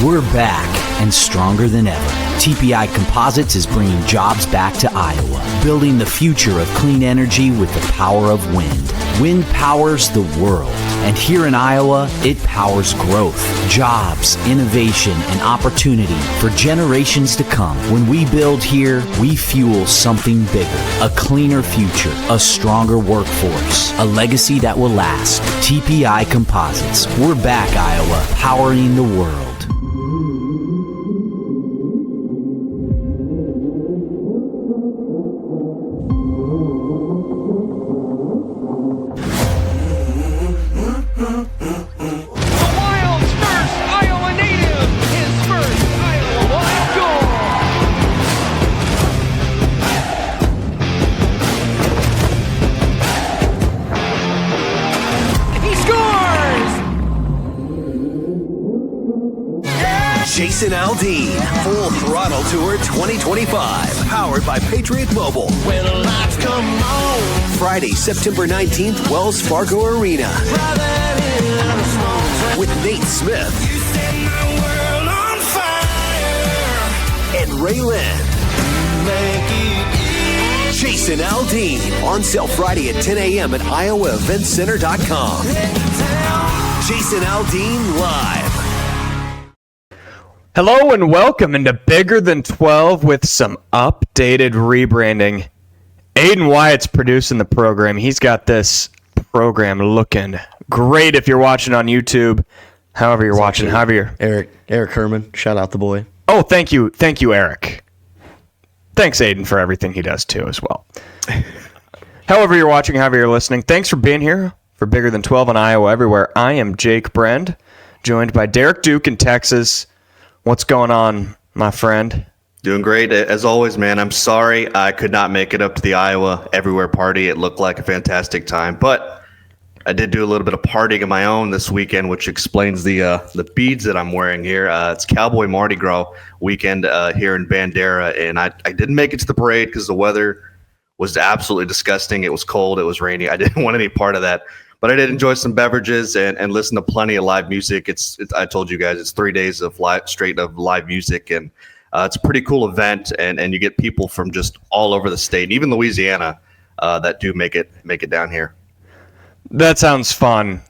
We're back and stronger than ever. TPI Composites is bringing jobs back to Iowa, building the future of clean energy with the power of wind. Wind powers the world, and here in Iowa, it powers growth, jobs, innovation, and opportunity for generations to come. When we build here, we fuel something bigger, a cleaner future, a stronger workforce, a legacy that will last. TPI Composites. We're back, Iowa, powering the world. Jason Aldean, Full Throttle Tour 2025, powered by Patriot Mobile. When lights come on. Friday, September 19th, Wells Fargo Arena. With Nate Smith. You set my world on fire. And Ray Lynn. Jason Aldean, on sale Friday at 10 a.m. at iowaeventcenter.com. Jason Aldean live. Hello and welcome into Bigger Than 12 with some updated rebranding. Aiden Wyatt's producing the program. He's got this program looking great if you're watching on YouTube. However you're watching, Eric Herman, shout out the boy. Oh, thank you, Eric. Thanks, Aiden, for everything he does too as well. However you're watching, however you're listening, thanks for being here for Bigger Than 12 on Iowa Everywhere. I am Jake Brend, joined by Derek Duke in Texas. What's going on, my friend? Doing great. As always, man, I'm sorry I could not make it up to the Iowa Everywhere party. It looked like a fantastic time, but I did do a little bit of partying of my own this weekend, which explains the beads that I'm wearing here. It's Cowboy Mardi Gras weekend here in Bandera, and I didn't make it to the parade because the weather was absolutely disgusting. It was cold. It was rainy. I didn't want any part of that. But I did enjoy some beverages and listen to plenty of live music. It's I told you guys, it's 3 days of straight live music, and it's a pretty cool event. And you get people from just all over the state, even Louisiana, that do make it down here. That sounds fun,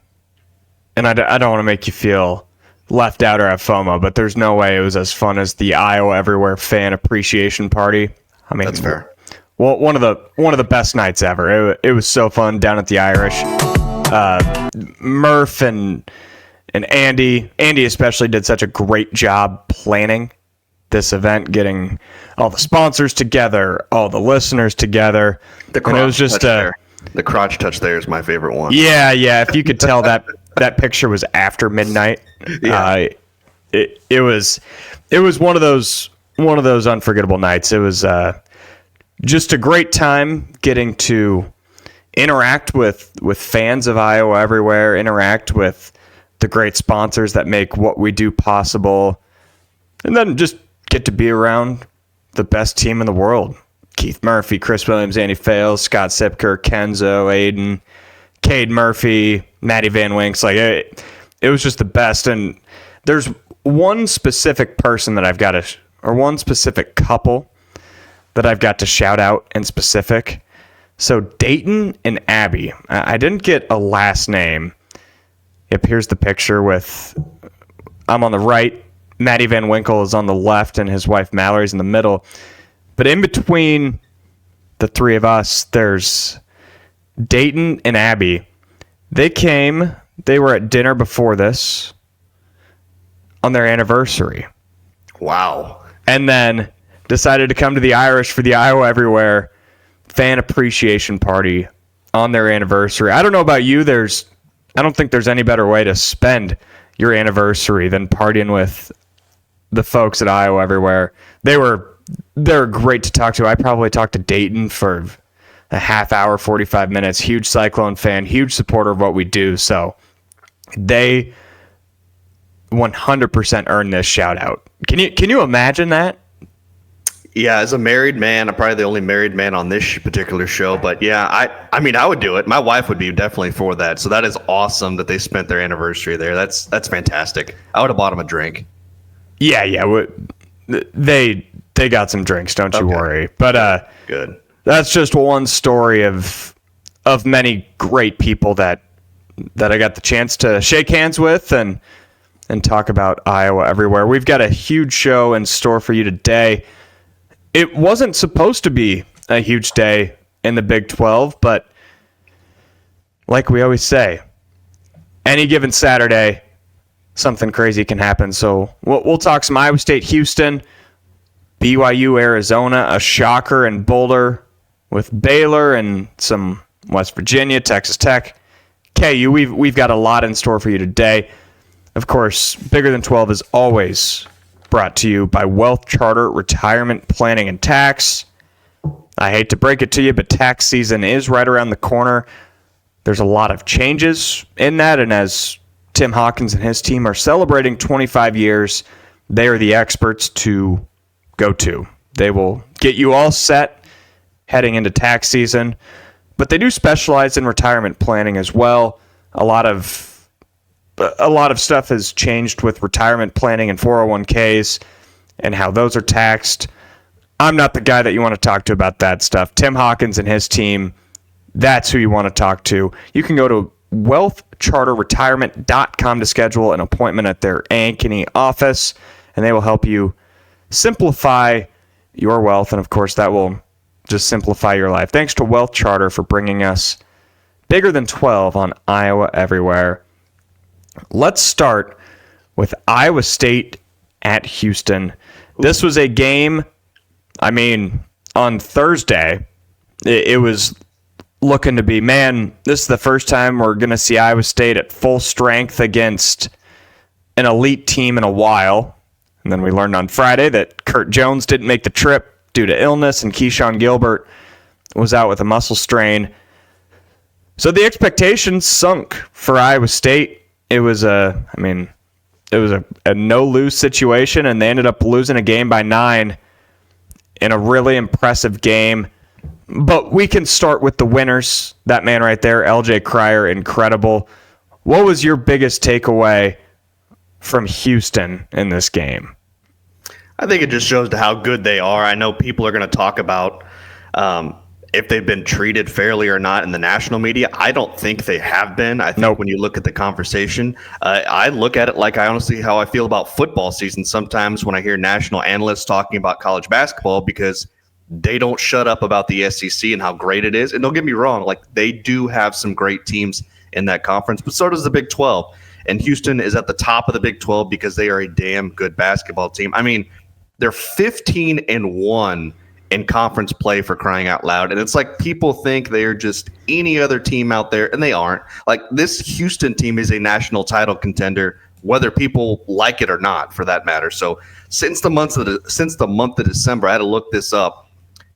and I don't want to make you feel left out or have FOMO, but there's no way it was as fun as the Iowa Everywhere Fan Appreciation Party. I mean, that's fair. Well, one of the best nights ever. It was so fun down at the Irish. Murph and Andy especially did such a great job planning this event, getting all the sponsors together, all the listeners together. The crotch touch there is my favorite one. Yeah. If you could tell that picture was after midnight. Yeah. It was one of those unforgettable nights. It was just a great time getting to interact with fans of Iowa Everywhere, interact with the great sponsors that make what we do possible, and then just get to be around the best team in the world. Keith Murphy, Chris Williams, Andy Fales, Scott Sipker, Kenzo, Aiden, Cade Murphy, Matty Van Winks. Like it was just the best. And there's one specific person that one specific couple that I've got to shout out in specific. So Dayton and Abby. I didn't get a last name. Yep, here's the picture with, I'm on the right, Matty Van Winkle is on the left, and his wife Mallory's in the middle. But in between the three of us, there's Dayton and Abby. They were at dinner before this on their anniversary. Wow. And then decided to come to the Irish for the Iowa Everywhere Fan Appreciation Party on their anniversary. I don't know about you. I don't think there's any better way to spend your anniversary than partying with the folks at Iowa Everywhere. They're great to talk to. I probably talked to Dayton for a half hour, 45 minutes. Huge Cyclone fan, huge supporter of what we do. So they 100% earned this shout out. Can you imagine that? Yeah, as a married man, I'm probably the only married man on this particular show. But yeah, I mean, I would do it. My wife would be definitely for that. So that is awesome that they spent their anniversary there. That's fantastic. I would have bought them a drink. Yeah. They got some drinks, don't you worry. But good. That's just one story of many great people that I got the chance to shake hands with and talk about Iowa everywhere. We've got a huge show in store for you today. It wasn't supposed to be a huge day in the Big 12, but like we always say, any given Saturday, something crazy can happen. So we'll talk some Iowa State, Houston, BYU, Arizona, a shocker in Boulder with Baylor, and some West Virginia, Texas Tech, KU. We've got a lot in store for you today. Of course, Bigger Than 12 is always brought to you by WealthCharter Retirement Planning and Tax. I hate to break it to you, but tax season is right around the corner. There's a lot of changes in that, and as Tim Hawkins and his team are celebrating 25 years, they are the experts to go to. They will get you all set heading into tax season, but they do specialize in retirement planning as well. A lot of stuff has changed with retirement planning and 401ks and how those are taxed. I'm not the guy that you want to talk to about that stuff. Tim Hawkins and his team, that's who you want to talk to. You can go to wealthcharterretirement.com to schedule an appointment at their Ankeny office, and they will help you simplify your wealth, and of course that will just simplify your life. Thanks to Wealth Charter for bringing us Bigger Than 12 on Iowa Everywhere. Let's start with Iowa State at Houston. This was a game, on Thursday, it was looking to be, man, this is the first time we're going to see Iowa State at full strength against an elite team in a while. And then we learned on Friday that Kurt Jones didn't make the trip due to illness, and Keyshawn Gilbert was out with a muscle strain. So the expectations sunk for Iowa State. It was a no-lose situation, and they ended up losing a game by 9 in a really impressive game. But we can start with the winners. That man right there, LJ Cryer, incredible. What was your biggest takeaway from Houston in this game? I think it just shows to how good they are. I know people are going to talk about if they've been treated fairly or not in the national media. I don't think they have been. I think when you look at the conversation, I look at it like I honestly how I feel about football season sometimes when I hear national analysts talking about college basketball, because they don't shut up about the SEC and how great it is. And don't get me wrong, like they do have some great teams in that conference, but so does the Big 12. And Houston is at the top of the Big 12 because they are a damn good basketball team. They're 15-1 in conference play, for crying out loud. And it's like people think they're just any other team out there, and they aren't. Like, this Houston team is a national title contender, whether people like it or not, for that matter. So since the month of December, I had to look this up.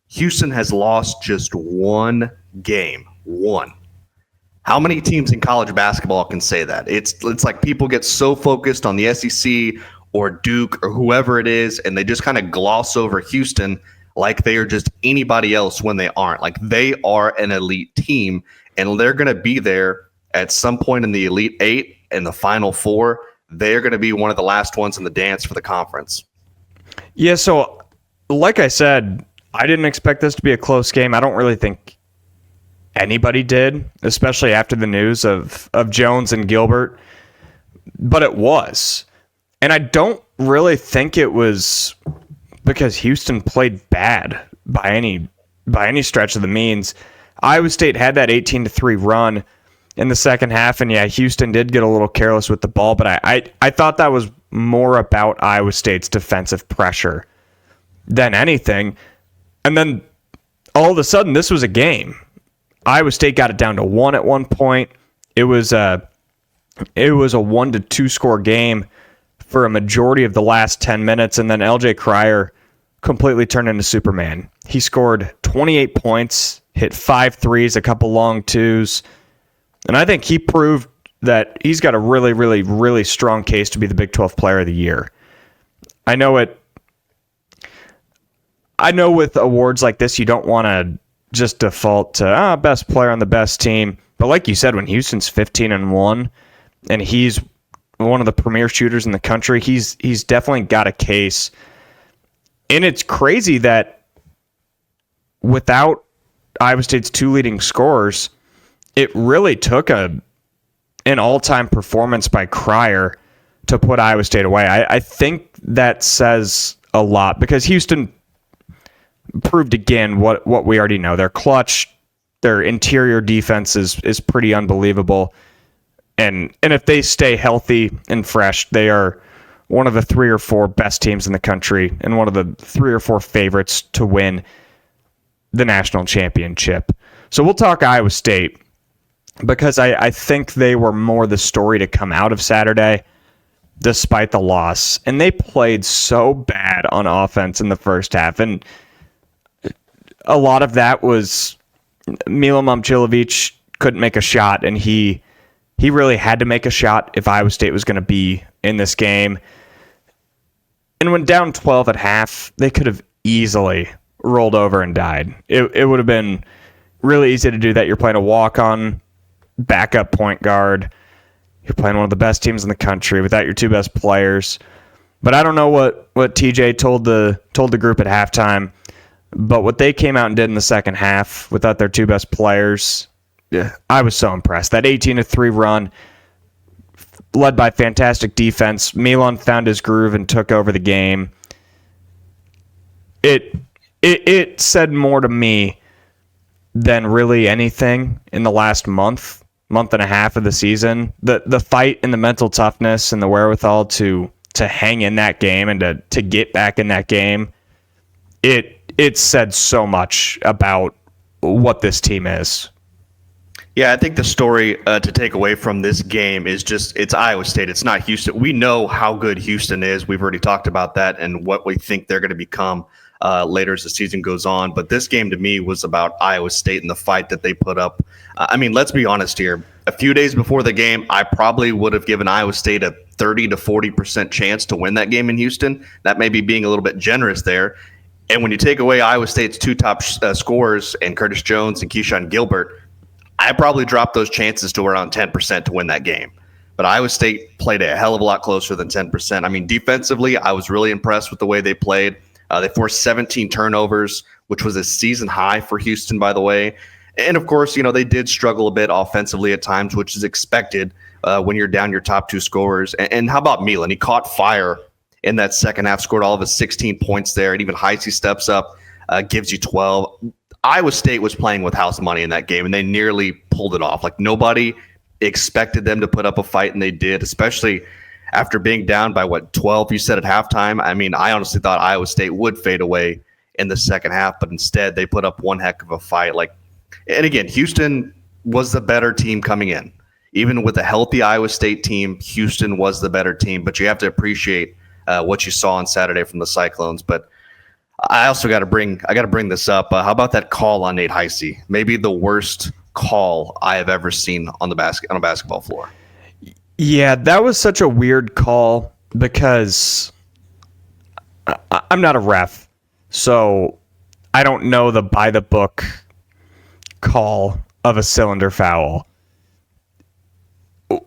Houston has lost just one game. One. How many teams in college basketball can say that? It's like people get so focused on the SEC or Duke or whoever it is, and they just kind of gloss over Houston like they are just anybody else when they aren't. Like, they are an elite team, and they're going to be there at some point in the Elite Eight and the Final Four. They're going to be one of the last ones in the dance for the conference. Yeah, so like I said, I didn't expect this to be a close game. I don't really think anybody did, especially after the news of Jones and Gilbert, but it was. And I don't really think it was because Houston played bad by any stretch of the means. Iowa State had that 18-3 run in the second half, and yeah, Houston did get a little careless with the ball, but I thought that was more about Iowa State's defensive pressure than anything. And then all of a sudden, this was a game. Iowa State got it down to 1 at one point. It was a 1-2 score game for a majority of the last 10 minutes, and then LJ Cryer completely turned into Superman. He scored 28 points, hit 5 threes, a couple long twos, and I think he proved that he's got a really, really, really strong case to be the Big 12 Player of the Year. I know with awards like this, you don't want to just default to best player on the best team. But like you said, when Houston's 15-1 and he's one of the premier shooters in the country. He's definitely got a case. And it's crazy that without Iowa State's two leading scorers, it really took an all-time performance by Cryer to put Iowa State away. I think that says a lot because Houston proved again what we already know. They're clutch. Their interior defense is pretty unbelievable. And if they stay healthy and fresh, they are one of the 3 or 4 best teams in the country and one of the 3 or 4 favorites to win the national championship. So we'll talk Iowa State because I think they were more the story to come out of Saturday despite the loss. And they played so bad on offense in the first half. And a lot of that was Milo Momcilovic couldn't make a shot, and he really had to make a shot if Iowa State was going to be in this game. And when down 12 at half, they could have easily rolled over and died. It would have been really easy to do that. You're playing a walk-on backup point guard. You're playing one of the best teams in the country without your 2 best players. But I don't know what TJ told the group at halftime. But what they came out and did in the second half without their 2 best players, I was so impressed. That 18-3 run, led by fantastic defense. Milan found his groove and took over the game. It said more to me than really anything in the last month and a half of the season. The fight and the mental toughness and the wherewithal to hang in that game and to get back in that game, it said so much about what this team is. Yeah, I think the story to take away from this game is just it's Iowa State. It's not Houston. We know how good Houston is. We've already talked about that and what we think they're going to become later as the season goes on. But this game to me was about Iowa State and the fight that they put up. I mean, let's be honest here. A few days before the game, I probably would have given Iowa State a 30 to 40% chance to win that game in Houston. That may be being a little bit generous there. And when you take away Iowa State's 2 top scorers and Curtis Jones and Keyshawn Gilbert, I probably dropped those chances to around 10% to win that game. But Iowa State played a hell of a lot closer than 10%. I mean, defensively, I was really impressed with the way they played. They forced 17 turnovers, which was a season high for Houston, by the way. And, of course, they did struggle a bit offensively at times, which is expected when you're down your top 2 scorers. And how about Milan? He caught fire in that second half, scored all of his 16 points there, and even Heisey steps up, gives you 12. Iowa State was playing with house money in that game, and they nearly pulled it off. Like, nobody expected them to put up a fight, and they did, especially after being down by, 12 you said at halftime. I mean, I honestly thought Iowa State would fade away in the second half, but instead they put up one heck of a fight. And again, Houston was the better team coming in. Even with a healthy Iowa State team, Houston was the better team, but you have to appreciate what you saw on Saturday from the Cyclones. But I also got to bring this up. How about that call on Nate Heisey? Maybe the worst call I have ever seen on a basketball floor. Yeah, that was such a weird call because I'm not a ref, so I don't know the by the book call of a cylinder foul.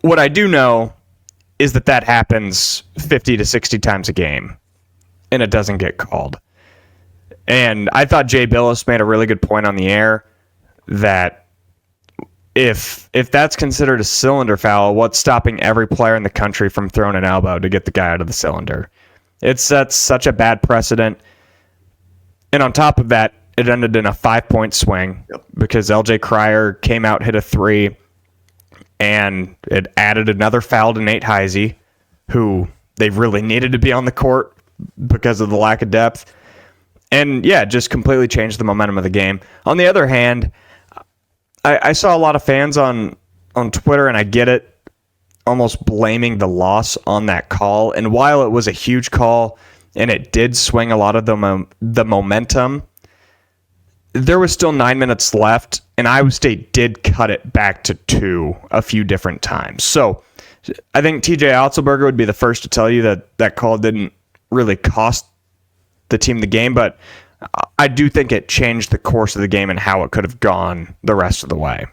What I do know is that happens 50 to 60 times a game, and it doesn't get called. And I thought Jay Billis made a really good point on the air that if that's considered a cylinder foul, what's stopping every player in the country from throwing an elbow to get the guy out of the cylinder? It sets such a bad precedent. And on top of that, it ended in a 5-point swing because LJ Cryer came out, hit a 3, and it added another foul to Nate Heisey, who they really needed to be on the court because of the lack of depth. And yeah, just completely changed the momentum of the game. On the other hand, I saw a lot of fans on Twitter, and I get it, almost blaming the loss on that call. And while it was a huge call and it did swing a lot of the momentum, there was still 9 minutes left, and Iowa State did cut it back to 2 a few different times. So I think TJ Otzelberger would be the first to tell you that call didn't really cost the team the game, but I do think it changed the course of the game and how it could have gone the rest of the way.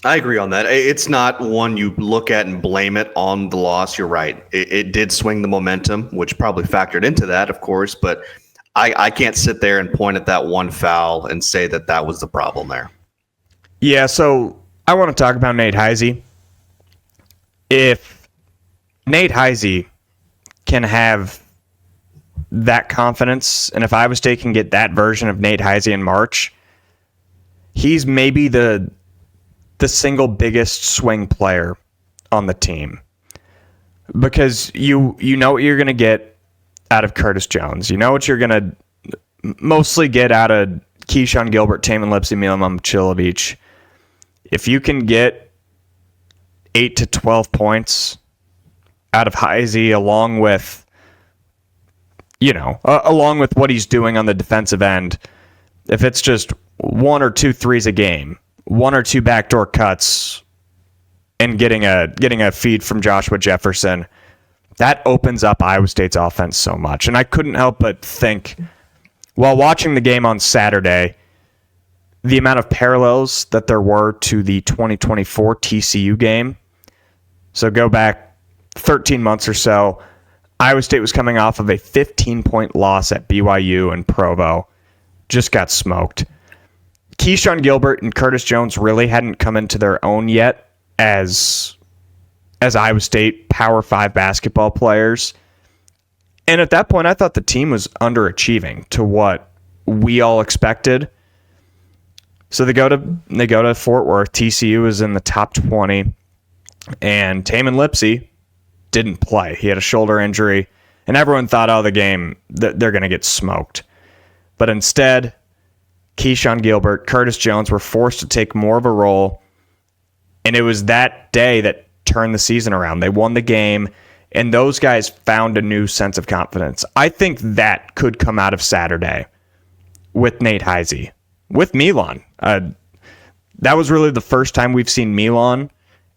I agree on that. It's not one you look at and blame it on the loss. You're right. It did swing the momentum, which probably factored into that, of course. But I can't sit there and point at that one foul and say that that was the problem there. Yeah, so I want to talk about Nate Heisey. If Nate Heisey can have that confidence, and if Iowa State can get that version of Nate Heisey in March, he's maybe the single biggest swing player on the team. Because you know what you're going to get out of Curtis Jones. You know what you're going to mostly get out of Keyshawn Gilbert, Tamin Lipsey, Milam Chilovich. If you can get 8 to 12 points out of Heisey, along with what he's doing on the defensive end, if it's just 1 or 2 threes a game, 1 or 2 backdoor cuts, and getting a feed from Joshua Jefferson, that opens up Iowa State's offense so much. And I couldn't help but think, while watching the game on Saturday, the amount of parallels that there were to the 2024 TCU game. So go back 13 months or so, Iowa State was coming off of a 15-point loss at BYU and Provo. Just got smoked. Keyshawn Gilbert and Curtis Jones really hadn't come into their own yet as Iowa State Power 5 basketball players. And at that point, I thought the team was underachieving to what we all expected. So they go to Fort Worth. TCU is in the top 20, and Tamin Lipsey didn't play. He had a shoulder injury, and everyone thought, the game, they're going to get smoked. But instead, Keyshawn Gilbert, Curtis Jones were forced to take more of a role, and it was that day that turned the season around. They won the game, and those guys found a new sense of confidence. I think that could come out of Saturday with Nate Heisey, with Milan. That was really the first time we've seen Milan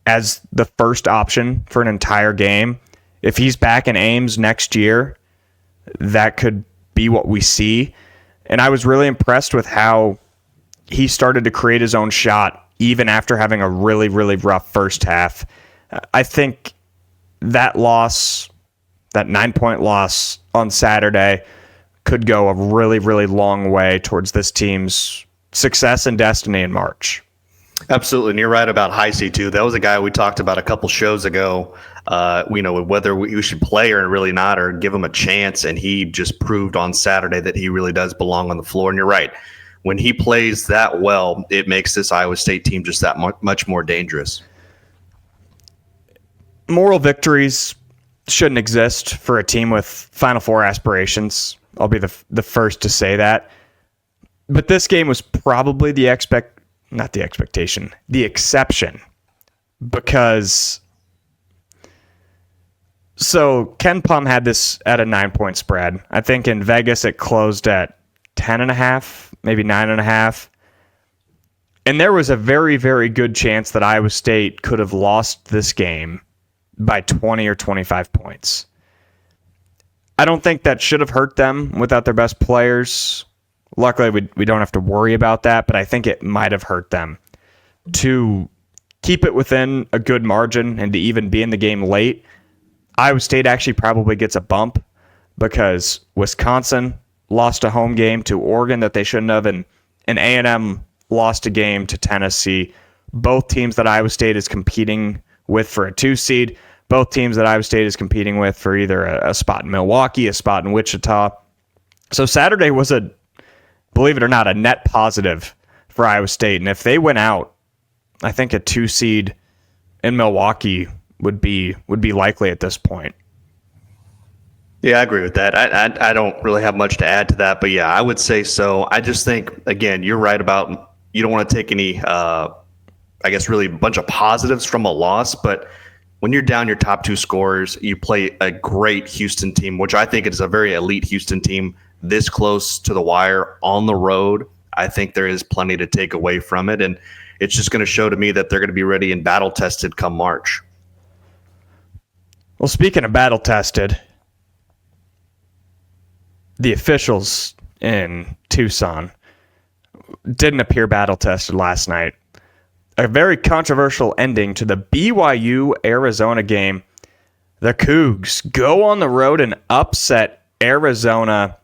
as the first option for an entire game. If he's back in Ames next year, that could be what we see. And I was really impressed with how he started to create his own shot even after having a really, really rough first half. I think that loss, that 9-point loss on Saturday, could go a really, really long way towards this team's success and destiny in March. Absolutely, and you're right about Heisey too. That was a guy we talked about a couple shows ago. Whether we should play or really not, or give him a chance, and he just proved on Saturday that he really does belong on the floor. And you're right, when he plays that well, it makes this Iowa State team just that much more dangerous. Moral victories shouldn't exist for a team with Final Four aspirations. I'll be the first to say that. But this game was probably the exception. Because so Ken Pom had this at a 9-point spread. I think in Vegas it closed at 10.5, maybe 9.5. And there was a very, very good chance that Iowa State could have lost this game by 20 or 25 points. I don't think that should have hurt them without their best players. Luckily, we don't have to worry about that, but I think it might have hurt them to keep it within a good margin and to even be in the game late. Iowa State actually probably gets a bump because Wisconsin lost a home game to Oregon that they shouldn't have, and A&M lost a game to Tennessee. Both teams that Iowa State is competing with for a 2 seed, both teams that Iowa State is competing with for either a spot in Milwaukee, a spot in Wichita. So Saturday was believe it or not, a net positive for Iowa State. And if they went out, I think a 2 seed in Milwaukee would be likely at this point. Yeah, I agree with that. I don't really have much to add to that, but yeah, I would say so. I just think, again, you're right about you don't want to take any, really a bunch of positives from a loss, but when you're down your top 2 scorers, you play a great Houston team, which I think is a very elite Houston team this close to the wire on the road. I think there is plenty to take away from it, and it's just going to show to me that they're going to be ready and battle-tested come March. Well, speaking of battle-tested, the officials in Tucson didn't appear battle-tested last night. a very controversial ending to the BYU-Arizona game. The Cougs go on the road and upset Arizona.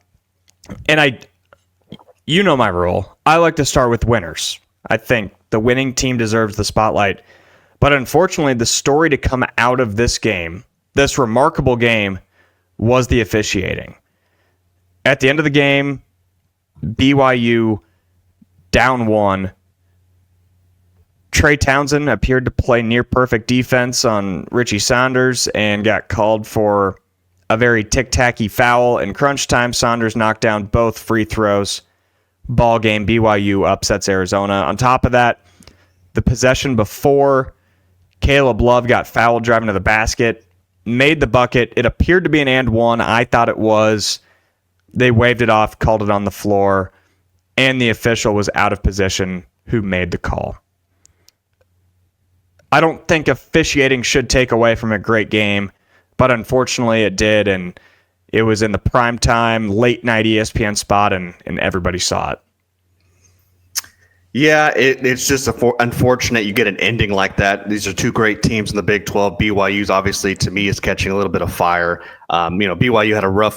And you know my rule. I like to start with winners. I think the winning team deserves the spotlight. But unfortunately, the story to come out of this game, this remarkable game, was the officiating. At the end of the game, BYU down 1. Trey Townsend appeared to play near perfect defense on Richie Saunders and got called for a very tic-tacky foul. In crunch time, Saunders knocked down both free throws. Ball game, BYU upsets Arizona. On top of that, the possession before, Caleb Love got fouled driving to the basket, made the bucket. It appeared to be an and one. I thought it was. They waved it off, called it on the floor, and the official was out of position who made the call. I don't think officiating should take away from a great game, but unfortunately it did, and it was in the primetime, late-night ESPN spot, and everybody saw it. Yeah, it's just unfortunate you get an ending like that. These are two great teams in the Big 12. BYU's obviously, to me, is catching a little bit of fire. BYU had a rough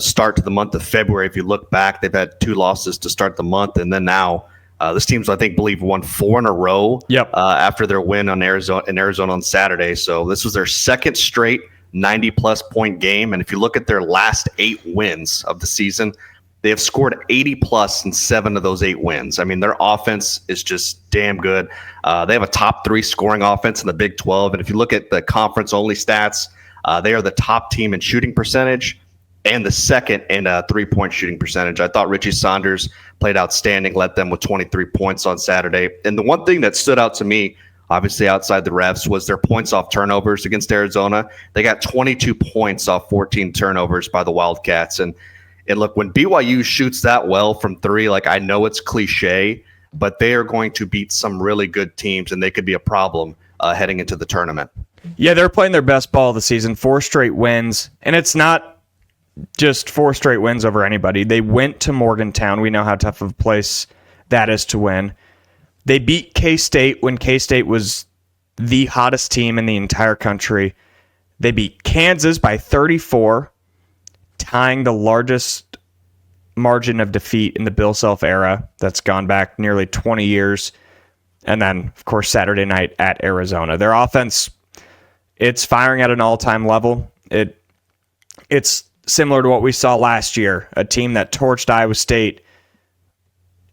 start to the month of February. If you look back, they've had 2 losses to start the month, and then now this team's, I believe, won 4 in a row. Yep. After their win in Arizona on Saturday. So this was their second straight 90-plus point game, and if you look at their last 8 wins of the season, they have scored 80-plus in 7 of those 8 wins. I mean, their offense is just damn good. They have a top 3 scoring offense in the Big 12. And if you look at the conference-only stats, they are the top team in shooting percentage and the second in three-point shooting percentage. I thought Richie Saunders played outstanding, led them with 23 points on Saturday. And the one thing that stood out to me, obviously outside the refs, was their points off turnovers against Arizona. They got 22 points off 14 turnovers by the Wildcats. And look, when BYU shoots that well from 3, I know it's cliche, but they are going to beat some really good teams, and they could be a problem heading into the tournament. Yeah, they're playing their best ball of the season, 4 straight wins, and it's not just 4 straight wins over anybody. They went to Morgantown. We know how tough of a place that is to win. They beat K-State when K-State was the hottest team in the entire country. They beat Kansas by 34, tying the largest margin of defeat in the Bill Self era. That's gone back nearly 20 years. And then, of course, Saturday night at Arizona. Their offense, it's firing at an all-time level. It's similar to what we saw last year, a team that torched Iowa State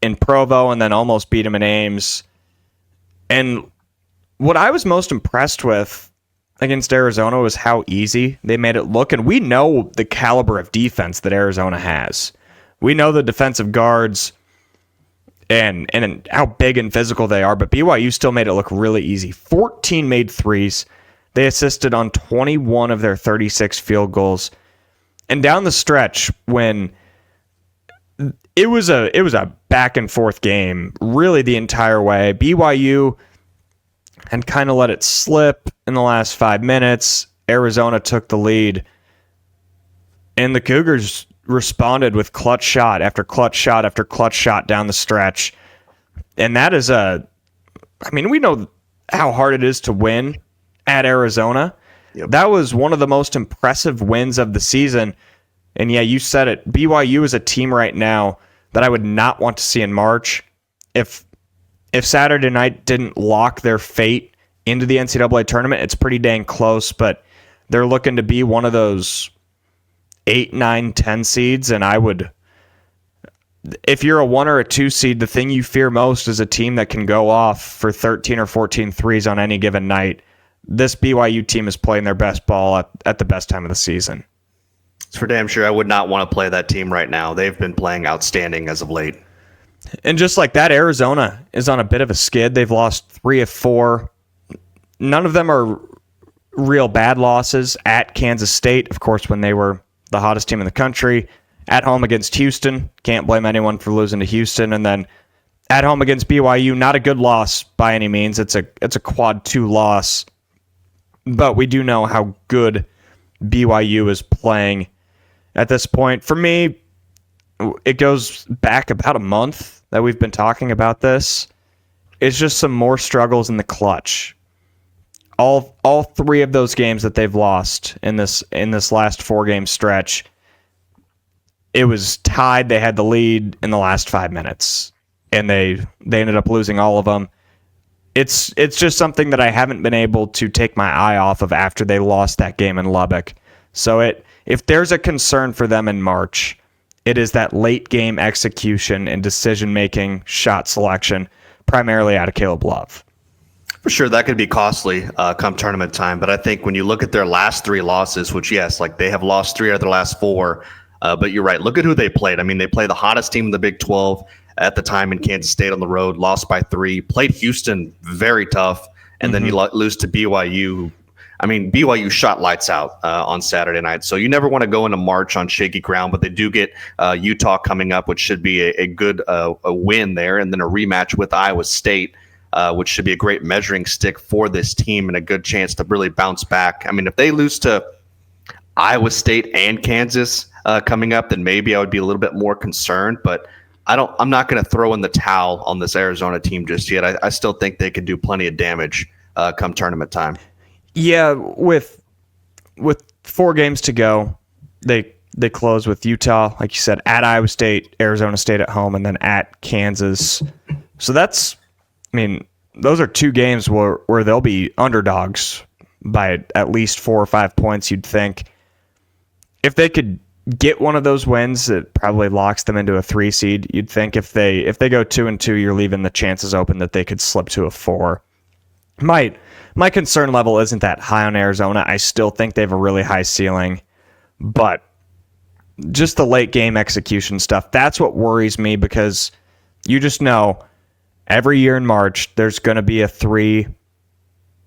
in Provo and then almost beat them in Ames. And what I was most impressed with against Arizona was how easy they made it look. And we know the caliber of defense that Arizona has. We know the defensive guards and how big and physical they are, but BYU still made it look really easy. 14 made threes. They assisted on 21 of their 36 field goals. And down the stretch, when it was a back and forth game really the entire way, BYU and kind of let it slip in the last 5 minutes. Arizona took the lead, and the Cougars responded with clutch shot after clutch shot after clutch shot down the stretch. And that is we know how hard it is to win at Arizona. Yep. That was one of the most impressive wins of the season. And yeah, you said it. BYU is a team right now that I would not want to see in March. If Saturday night didn't lock their fate into the NCAA tournament, it's pretty dang close, but they're looking to be one of those 8, 9, 10 seeds, and I would, if you're a 1 or a 2 seed, the thing you fear most is a team that can go off for 13 or 14 threes on any given night. This BYU team is playing their best ball at the best time of the season. It's for damn sure. I would not want to play that team right now. They've been playing outstanding as of late. And just like that, Arizona is on a bit of a skid. They've lost 3 of 4. None of them are real bad losses. At Kansas State, of course, when they were the hottest team in the country. At home against Houston. Can't blame anyone for losing to Houston. And then at home against BYU, not a good loss by any means. It's a quad 2 loss. But we do know how good BYU is playing at this point. For me, it goes back about a month that we've been talking about this. is just some more struggles in the clutch. All three of those games that they've lost in this last 4-game stretch, it was tied. They had the lead in the last 5 minutes, and they ended up losing all of them. It's just something that I haven't been able to take my eye off of after they lost that game in Lubbock. So if there's a concern for them in March, it is that late game execution and decision-making, shot selection, primarily out of Caleb Love. For sure, that could be costly come tournament time. But I think when you look at their last 3 losses, which, yes, like they have lost 3 out of their last 4, but you're right. Look at who they played. I mean, they played the hottest team in the Big 12 at the time in Kansas State on the road, lost by 3, played Houston very tough, and then you lose to BYU. I mean, BYU shot lights out on Saturday night. So you never want to go into March on shaky ground, but they do get Utah coming up, which should be a good a win there, and then a rematch with Iowa State, which should be a great measuring stick for this team and a good chance to really bounce back. I mean, if they lose to Iowa State and Kansas coming up, then maybe I would be a little bit more concerned, but I'm not going to throw in the towel on this Arizona team just yet. I still think they can do plenty of damage come tournament time. Yeah, with 4 games to go, they close with Utah, like you said, at Iowa State, Arizona State at home, and then at Kansas. So those are 2 games where they'll be underdogs by at least 4 or 5 points, you'd think. If they could get one of those wins, it probably locks them into a 3 seed. You'd think if they go 2-2, you're leaving the chances open that they could slip to a 4. My concern level isn't that high on Arizona. I still think they have a really high ceiling, but just the late game execution stuff, that's what worries me, because you just know every year in March there's going to be a 3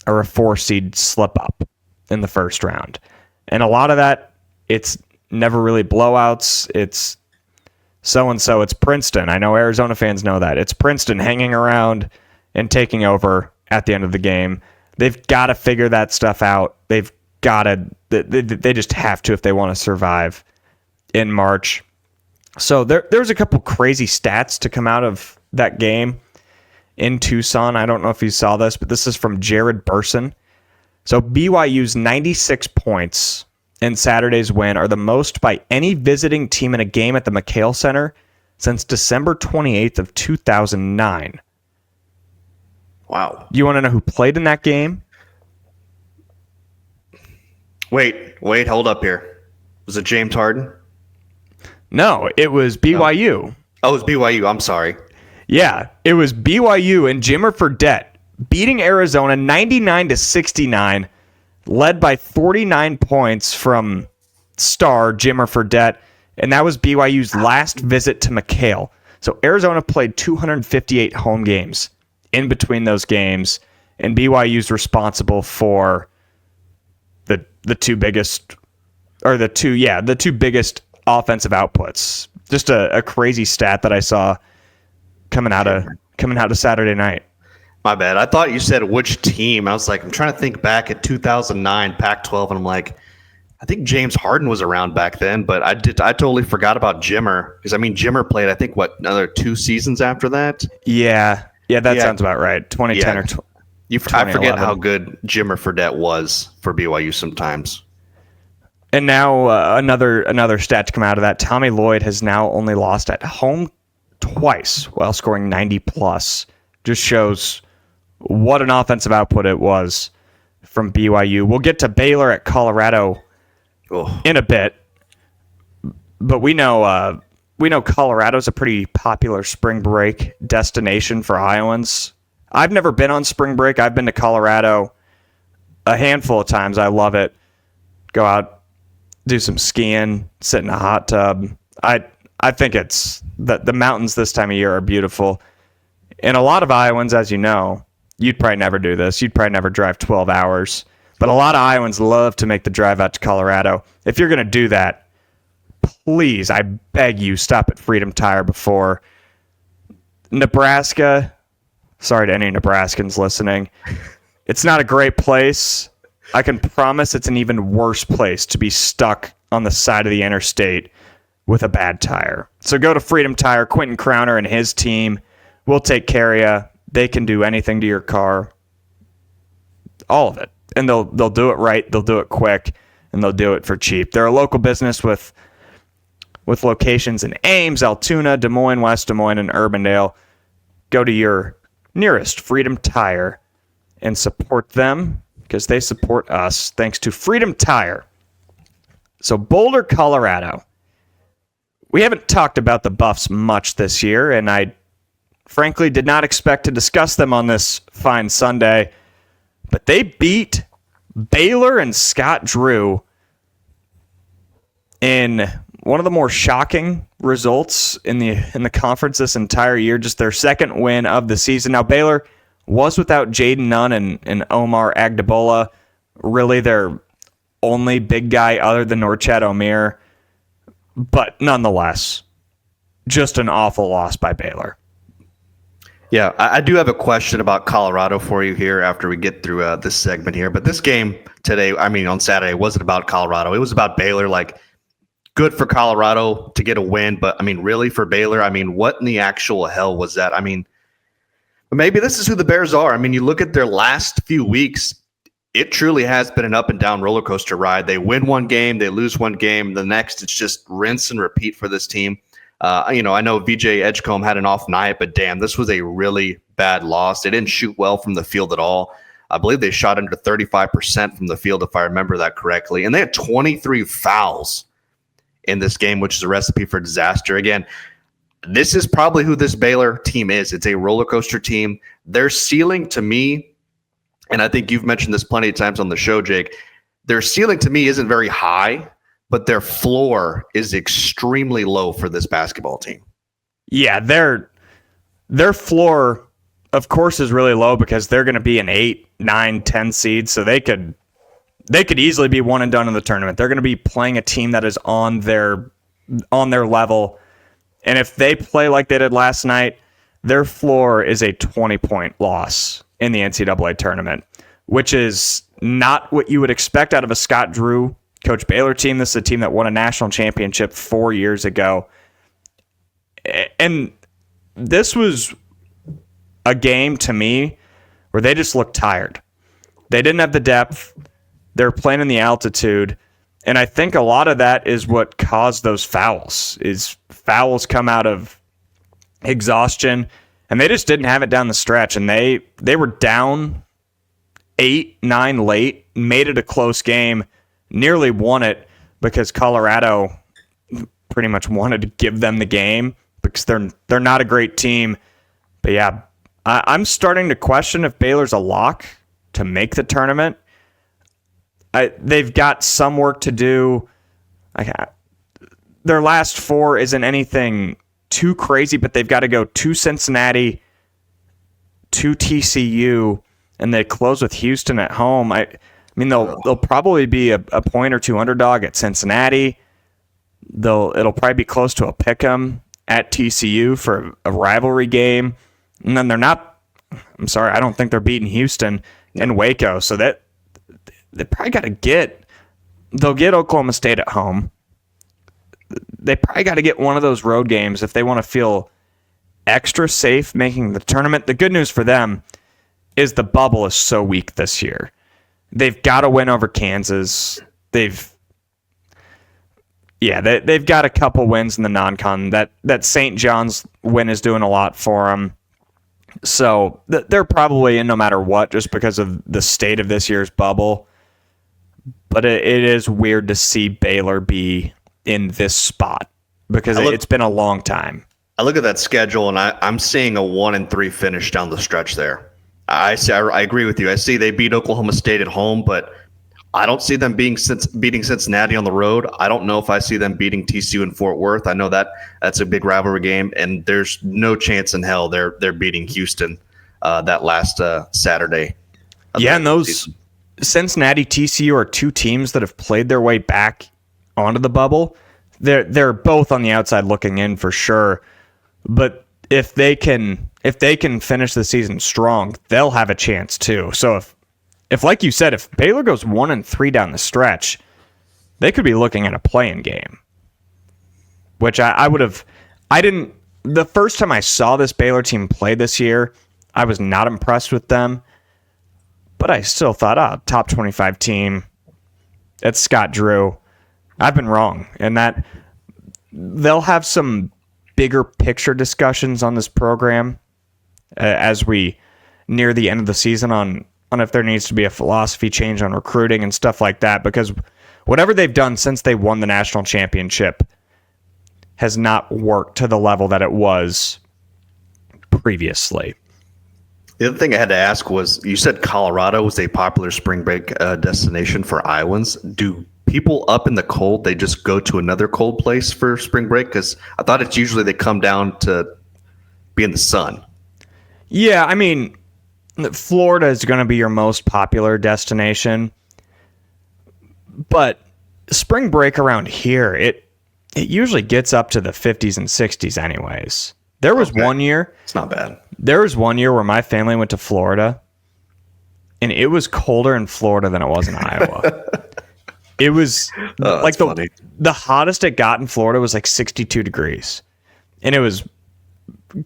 or a 4 seed slip up in the first round. And a lot of that, it's never really blowouts. It's so-and-so. It's Princeton. I know Arizona fans know that. It's Princeton hanging around and taking over at the end of the game. They've got to figure that stuff out. They've got to. They just have to if they want to survive in March. So there's a couple crazy stats to come out of that game in Tucson. I don't know if you saw this, but this is from Jared Burson. So BYU's 96 points in Saturday's win are the most by any visiting team in a game at the McHale Center since December 28th of 2009. Wow. You want to know who played in that game? Wait, hold up here. Was it James Harden? No, it was BYU. Oh, it was BYU. I'm sorry. Yeah, it was BYU and Jimmer Fredette beating Arizona 99-69, led by 49 points from star Jimmer Fredette, and that was BYU's last visit to McHale. So Arizona played 258 home games in between those games, and BYU's responsible for the two biggest offensive outputs. Just a crazy stat that I saw coming out of Saturday night. My bad. I thought you said which team. I was like, I'm trying to think back at 2009 Pac-12, and I'm like, I think James Harden was around back then, but I totally forgot about Jimmer, because Jimmer played, I think, another 2 seasons after that. Yeah, that sounds about right. 2010 or 2011. I forget how good Jimmer Fredette was for BYU sometimes. And now another stat to come out of that: Tommy Lloyd has now only lost at home twice while scoring 90+. Just shows what an offensive output it was from BYU. We'll get to Baylor at Colorado in a bit, but we know Colorado's a pretty popular spring break destination for Iowans. I've never been on spring break. I've been to Colorado a handful of times. I love it. Go out, do some skiing, sit in a hot tub. I think it's the mountains this time of year are beautiful. And a lot of Iowans, as you know, you'd probably never do this. You'd probably never drive 12 hours. But a lot of Iowans love to make the drive out to Colorado. If you're going to do that, please, I beg you, stop at Freedom Tire before. Nebraska, sorry to any Nebraskans listening, it's not a great place. I can promise it's an even worse place to be stuck on the side of the interstate with a bad tire. So go to Freedom Tire. Quentin Crowner and his team will take care of you. They can do anything to your car. All of it. And they'll do it right, they'll do it quick, and they'll do it for cheap. They're a local business with locations in Ames, Altoona, Des Moines, West Des Moines, and Urbandale. Go to your nearest Freedom Tire and support them because they support us thanks to Freedom Tire. So Boulder, Colorado. We haven't talked about the Buffs much this year, and I frankly did not expect to discuss them on this fine Sunday, but they beat Baylor and Scott Drew in one of the more shocking results in the conference this entire year, just their second win of the season. Now, Baylor was without Jaden Nunn and Omar Agdabola, really their only big guy other than Norchad Omier, but nonetheless, just an awful loss by Baylor. Yeah, I do have a question about Colorado for you here after we get through this segment here. But this game today, on Saturday, wasn't about Colorado. It was about Baylor. Like, good for Colorado to get a win, but really for Baylor, what in the actual hell was that? Maybe this is who the Bears are. You look at their last few weeks, it truly has been an up and down roller coaster ride. They win one game, they lose one game, the next it's just rinse and repeat for this team. I know VJ Edgecombe had an off night, but damn, this was a really bad loss. They didn't shoot well from the field at all. I believe they shot under 35% from the field, if I remember that correctly. And they had 23 fouls in this game, which is a recipe for disaster. Again, this is probably who this Baylor team is. It's a roller coaster team. Their ceiling to me, and I think you've mentioned this plenty of times on the show, Jake, their ceiling to me isn't very high, but their floor is extremely low for this basketball team. Yeah, their floor, of course, is really low because they're going to be an 8, 9, 10 seed, so they could easily be one and done in the tournament. They're going to be playing a team that is on their level, and if they play like they did last night, their floor is a 20-point loss in the NCAA tournament, which is not what you would expect out of a Scott Drew coach Baylor team. This is a team that won a national championship 4 years ago. And this was a game to me where they just looked tired. They didn't have the depth. They're playing in the altitude. And I think a lot of that is what caused those fouls, is fouls come out of exhaustion. And they just didn't have it down the stretch. And they were down 8-9 late, made it a close game, nearly won it because Colorado pretty much wanted to give them the game because they're not a great team. But yeah, I'm starting to question if Baylor's a lock to make the tournament. They've got some work to do. Their last four isn't anything too crazy, but they've got to go to Cincinnati, to TCU, and they close with Houston at home. They'll probably be a point or two underdog at Cincinnati. It'll probably be close to a pick'em at TCU for a rivalry game, and then I don't think they're beating Houston and Waco, so that they probably got to they'll get Oklahoma State at home. They probably got to get one of those road games if they want to feel extra safe making the tournament. The good news for them is the bubble is so weak this year. They've got to win over Kansas. They've got a couple wins in the non-con. That St. John's win is doing a lot for them. So they're probably in no matter what just because of the state of this year's bubble. But it is weird to see Baylor be in this spot because it's been a long time. I look at that schedule and I'm seeing a 1-3 finish down the stretch there. I agree with you. I see they beat Oklahoma State at home, but I don't see them beating Cincinnati on the road. I don't know if I see them beating TCU in Fort Worth. I know that's a big rivalry game, and there's no chance in hell they're beating Houston that last Saturday. Yeah, and those season. Cincinnati, TCU are two teams that have played their way back onto the bubble. They're both on the outside looking in for sure, but if they can finish the season strong, they'll have a chance too. So if like you said, if Baylor goes 1-3 down the stretch, they could be looking at a play-in game. Which the first time I saw this Baylor team play this year, I was not impressed with them, but I still thought, top 25 team. It's Scott Drew. I've been wrong, and that they'll have some bigger picture discussions on this program as we near the end of the season on if there needs to be a philosophy change on recruiting and stuff like that, because whatever they've done since they won the national championship has not worked to the level that it was previously. The other thing I had to ask was, you said Colorado was a popular spring break destination for Iowans. Do people up in the cold, they just go to another cold place for spring break? Because I thought it's usually they come down to be in the sun. Yeah, I mean, Florida is going to be your most popular destination. But spring break around here, it usually gets up to the 50s and 60s anyways. There was one year. It's not bad. There was one year where my family went to Florida, and it was colder in Florida than it was in Iowa. It was like the hottest it got in Florida was like 62 degrees. And it was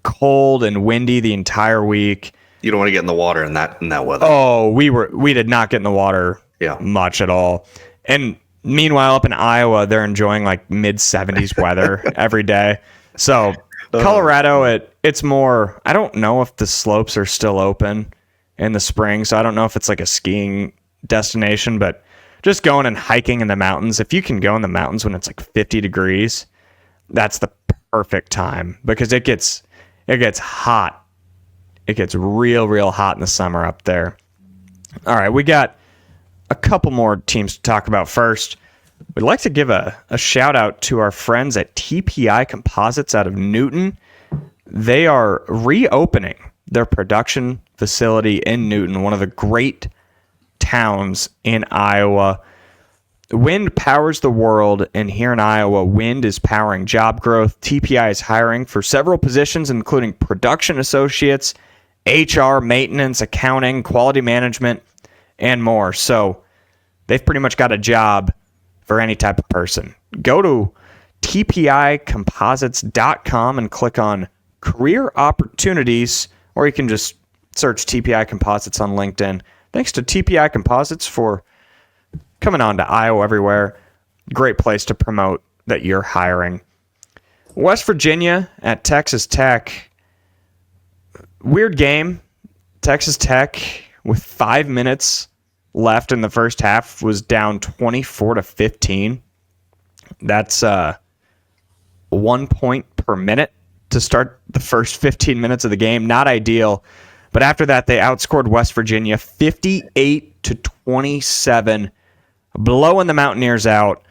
cold and windy the entire week. You don't want to get in the water in that weather. Oh, we did not get in the water much at all. And meanwhile, up in Iowa, they're enjoying like mid-70s weather every day. So Colorado, it's more, I don't know if the slopes are still open in the spring, so I don't know if it's like a skiing destination, but just going and hiking in the mountains, if you can go in the mountains when it's like 50 degrees, that's the perfect time, because it gets hot. It gets real, real hot in the summer up there. All right, we got a couple more teams to talk about first. We'd like to give a shout out to our friends at TPI Composites out of Newton. They are reopening their production facility in Newton, one of the great towns in Iowa. Wind powers the world, and here in Iowa, wind is powering job growth. TPI is hiring for several positions, including production associates, HR, maintenance, accounting, quality management, and more. So they've pretty much got a job for any type of person. Go to tpicomposites.com and click on career opportunities, or you can just search TPI Composites on LinkedIn. Thanks to TPI Composites for coming on to Iowa Everywhere. Great place to promote that you're hiring. West Virginia at Texas Tech. Weird game. Texas Tech, with 5 minutes left in the first half, was down 24-15. That's 1 point per minute to start the first 15 minutes of the game. Not ideal. But after that, they outscored West Virginia 58-27, blowing the Mountaineers out.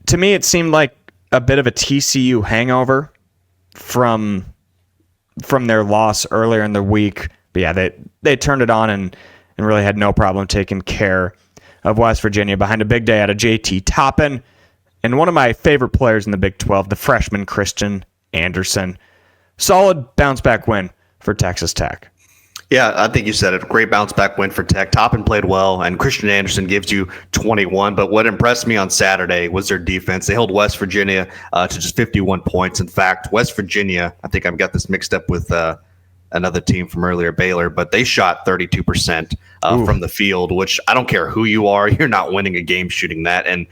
To me, it seemed like a bit of a TCU hangover from their loss earlier in the week. But yeah, they turned it on and really had no problem taking care of West Virginia behind a big day out of JT Toppin and one of my favorite players in the Big 12, the freshman Christian Anderson. Solid bounce-back win for Texas Tech. Yeah, I think you said it. Great bounce-back win for Tech. Toppin played well, and Christian Anderson gives you 21. But what impressed me on Saturday was their defense. They held West Virginia to just 51 points. In fact, West Virginia, I think I've got this mixed up with another team from earlier, Baylor, but they shot 32% from the field, which I don't care who you are. You're not winning a game shooting that. And,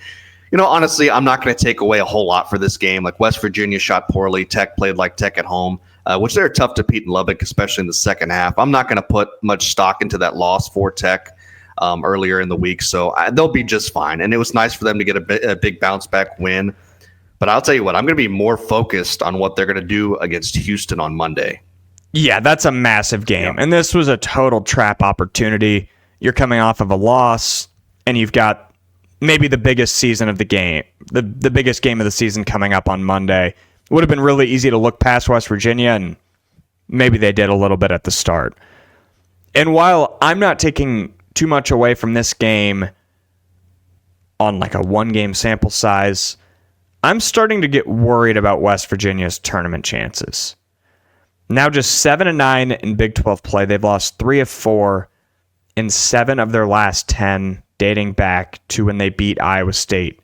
honestly, I'm not going to take away a whole lot for this game. Like, West Virginia shot poorly. Tech played like Tech at home, which they're tough to beat in Lubbock, especially in the second half. I'm not going to put much stock into that loss for Tech earlier in the week, so they'll be just fine. And it was nice for them to get a big bounce-back win. But I'll tell you what, I'm going to be more focused on what they're going to do against Houston on Monday. Yeah, that's a massive game. Yeah. And this was a total trap opportunity. You're coming off of a loss, and you've got maybe the biggest season of the game, the biggest game of the season coming up on Monday. It would have been really easy to look past West Virginia, and maybe they did a little bit at the start. And while I'm not taking too much away from this game on like a one-game sample size, I'm starting to get worried about West Virginia's tournament chances. Now just 7-9 in Big 12 play. They've lost 3 of 4 in 7 of their last 10, dating back to when they beat Iowa State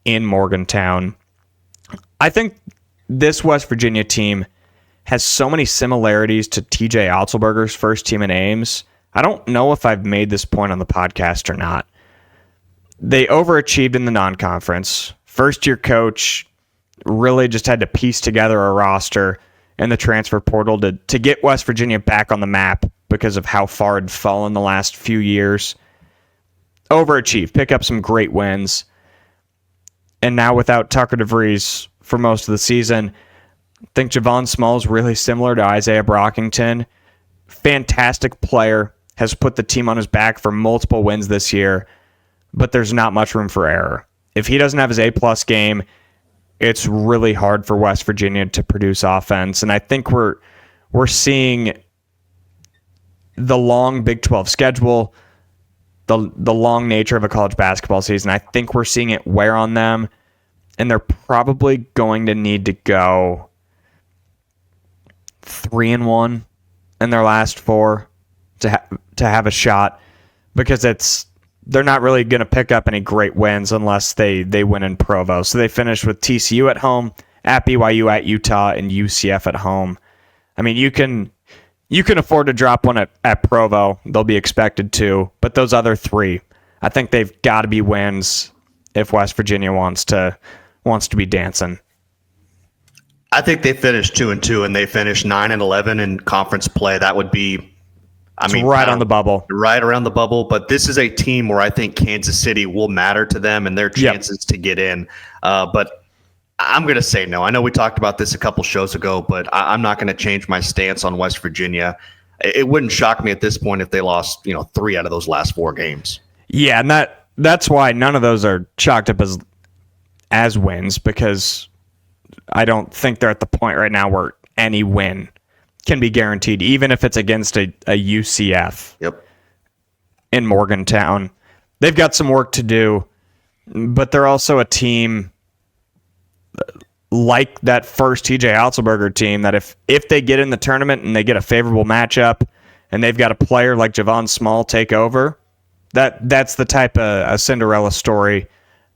in Morgantown. I think this West Virginia team has so many similarities to TJ Otzelberger's first team in Ames. I don't know if I've made this point on the podcast or not. They overachieved in the non-conference. First-year coach really just had to piece together a roster in the transfer portal to get West Virginia back on the map because of how far it had fallen the last few years. Overachieved, pick up some great wins. And now without Tucker DeVries for most of the season, I think Javon Small's really similar to Isaiah Brockington. Fantastic player, has put the team on his back for multiple wins this year, but there's not much room for error. If he doesn't have his A-plus game, it's really hard for West Virginia to produce offense. And I think we're seeing the long Big 12 schedule, the long nature of a college basketball season. I think we're seeing it wear on them, and they're probably going to need to go 3-1 in their last 4 to have a shot, because they're not really going to pick up any great wins unless they win in Provo. So they finished with TCU at home, at BYU, at Utah, and UCF at home. I mean, you can afford to drop one at Provo. They'll be expected to. But those other 3, I think they've got to be wins if West Virginia wants to be dancing. I think they finished 2-2, and they finished 9-11 in conference play. That would be, right on the bubble. Right around the bubble. But this is a team where I think Kansas City will matter to them and their chances to get in. But I'm going to say no. I know we talked about this a couple shows ago, but I'm not going to change my stance on West Virginia. It wouldn't shock me at this point if they lost, 3 out of those last 4 games. Yeah, and that's why none of those are chalked up as wins, because I don't think they're at the point right now where any win can be guaranteed, even if it's against a UCF in Morgantown. They've got some work to do, but they're also a team like that first TJ Otzelberger team that if they get in the tournament and they get a favorable matchup and they've got a player like Javon Small take over, that's the type of a Cinderella story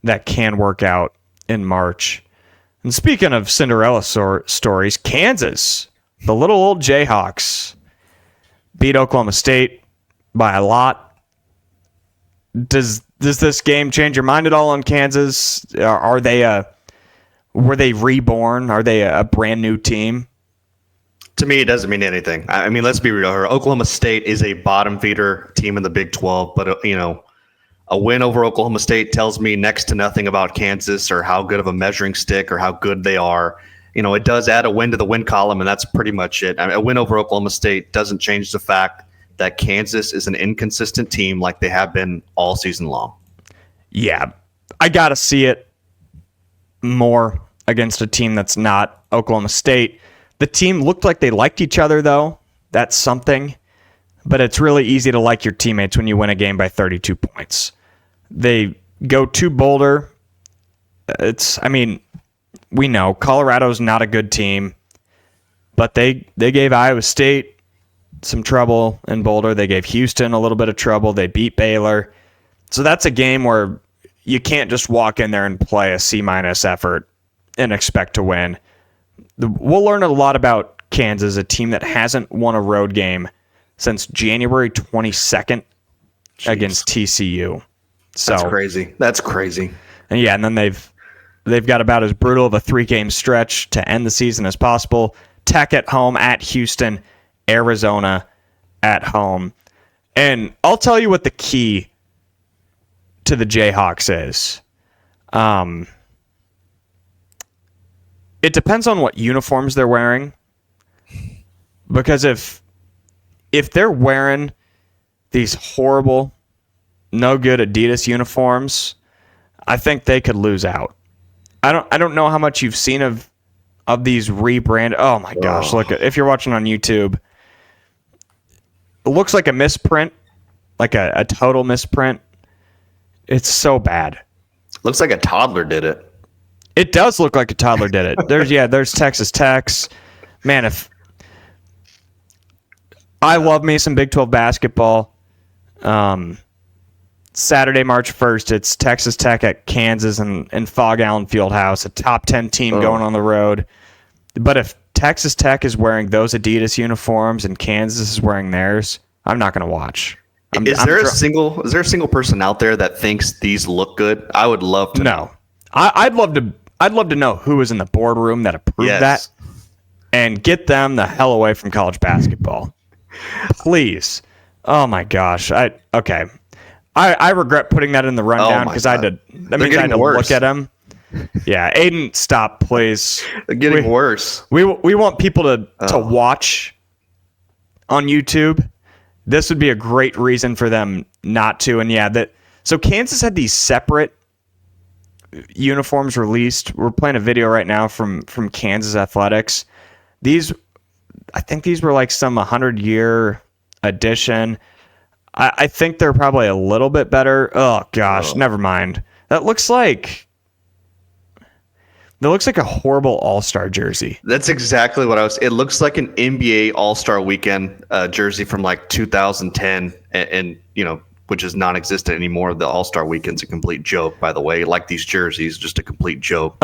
that can work out in March. And speaking of Cinderella stories, Kansas, the little old Jayhawks, beat Oklahoma State by a lot. Does this game change your mind at all on Kansas? Were they reborn? Are they a brand new team? To me, it doesn't mean anything. I mean, let's be real here. Oklahoma State is a bottom feeder team in the Big 12, but a win over Oklahoma State tells me next to nothing about Kansas or how good of a measuring stick or how good they are. It does add a win to the win column, and that's pretty much it. I mean, a win over Oklahoma State doesn't change the fact that Kansas is an inconsistent team like they have been all season long. Yeah, I got to see it more against a team that's not Oklahoma State. The team looked like they liked each other, though. That's something. But it's really easy to like your teammates when you win a game by 32 points. They go to Boulder. We know Colorado's not a good team, but they gave Iowa State some trouble in Boulder. They gave Houston a little bit of trouble. They beat Baylor. So that's a game where you can't just walk in there and play a C- effort and expect to win. We'll learn a lot about Kansas, a team that hasn't won a road game since January 22nd against TCU. So That's crazy. And then they've got about as brutal of a 3-game stretch to end the season as possible. Tech at home, at Houston, Arizona at home. And I'll tell you what the key to the Jayhawks is. It depends on what uniforms they're wearing. Because if they're wearing these horrible, no good Adidas uniforms, I think they could lose out. I don't know how much you've seen of these rebrand. Oh my gosh, look, if you're watching on YouTube, it looks like a misprint, like a total misprint. It's so bad. Looks like a toddler did it. It does look like a toddler did it. There's Texas Tech's. Man, if I love me some Big 12 basketball. Saturday, March 1st, it's Texas Tech at Kansas and Fog Allen Fieldhouse, a top 10 team going on the road. But if Texas Tech is wearing those Adidas uniforms and Kansas is wearing theirs, I'm not going to watch. Is there a single person out there that thinks these look good? I would love to know. I'd love to know who was in the boardroom that approved that and get them the hell away from college basketball. Please. Oh my gosh. I regret putting that in the rundown because I had to look at him. Yeah, Aiden, stop, please. They're getting worse. We want people to watch on YouTube. This would be a great reason for them not to. And so Kansas had these separate uniforms released. We're playing a video right now from Kansas Athletics. I think these were like some 100-year edition. I think they're probably a little bit better. Oh gosh, never mind. That looks like a horrible All-Star jersey. That's exactly what it looks like an NBA All-Star Weekend jersey from like 2010 and which is non-existent anymore. The All-Star Weekend's a complete joke, by the way. Like these jerseys, just a complete joke.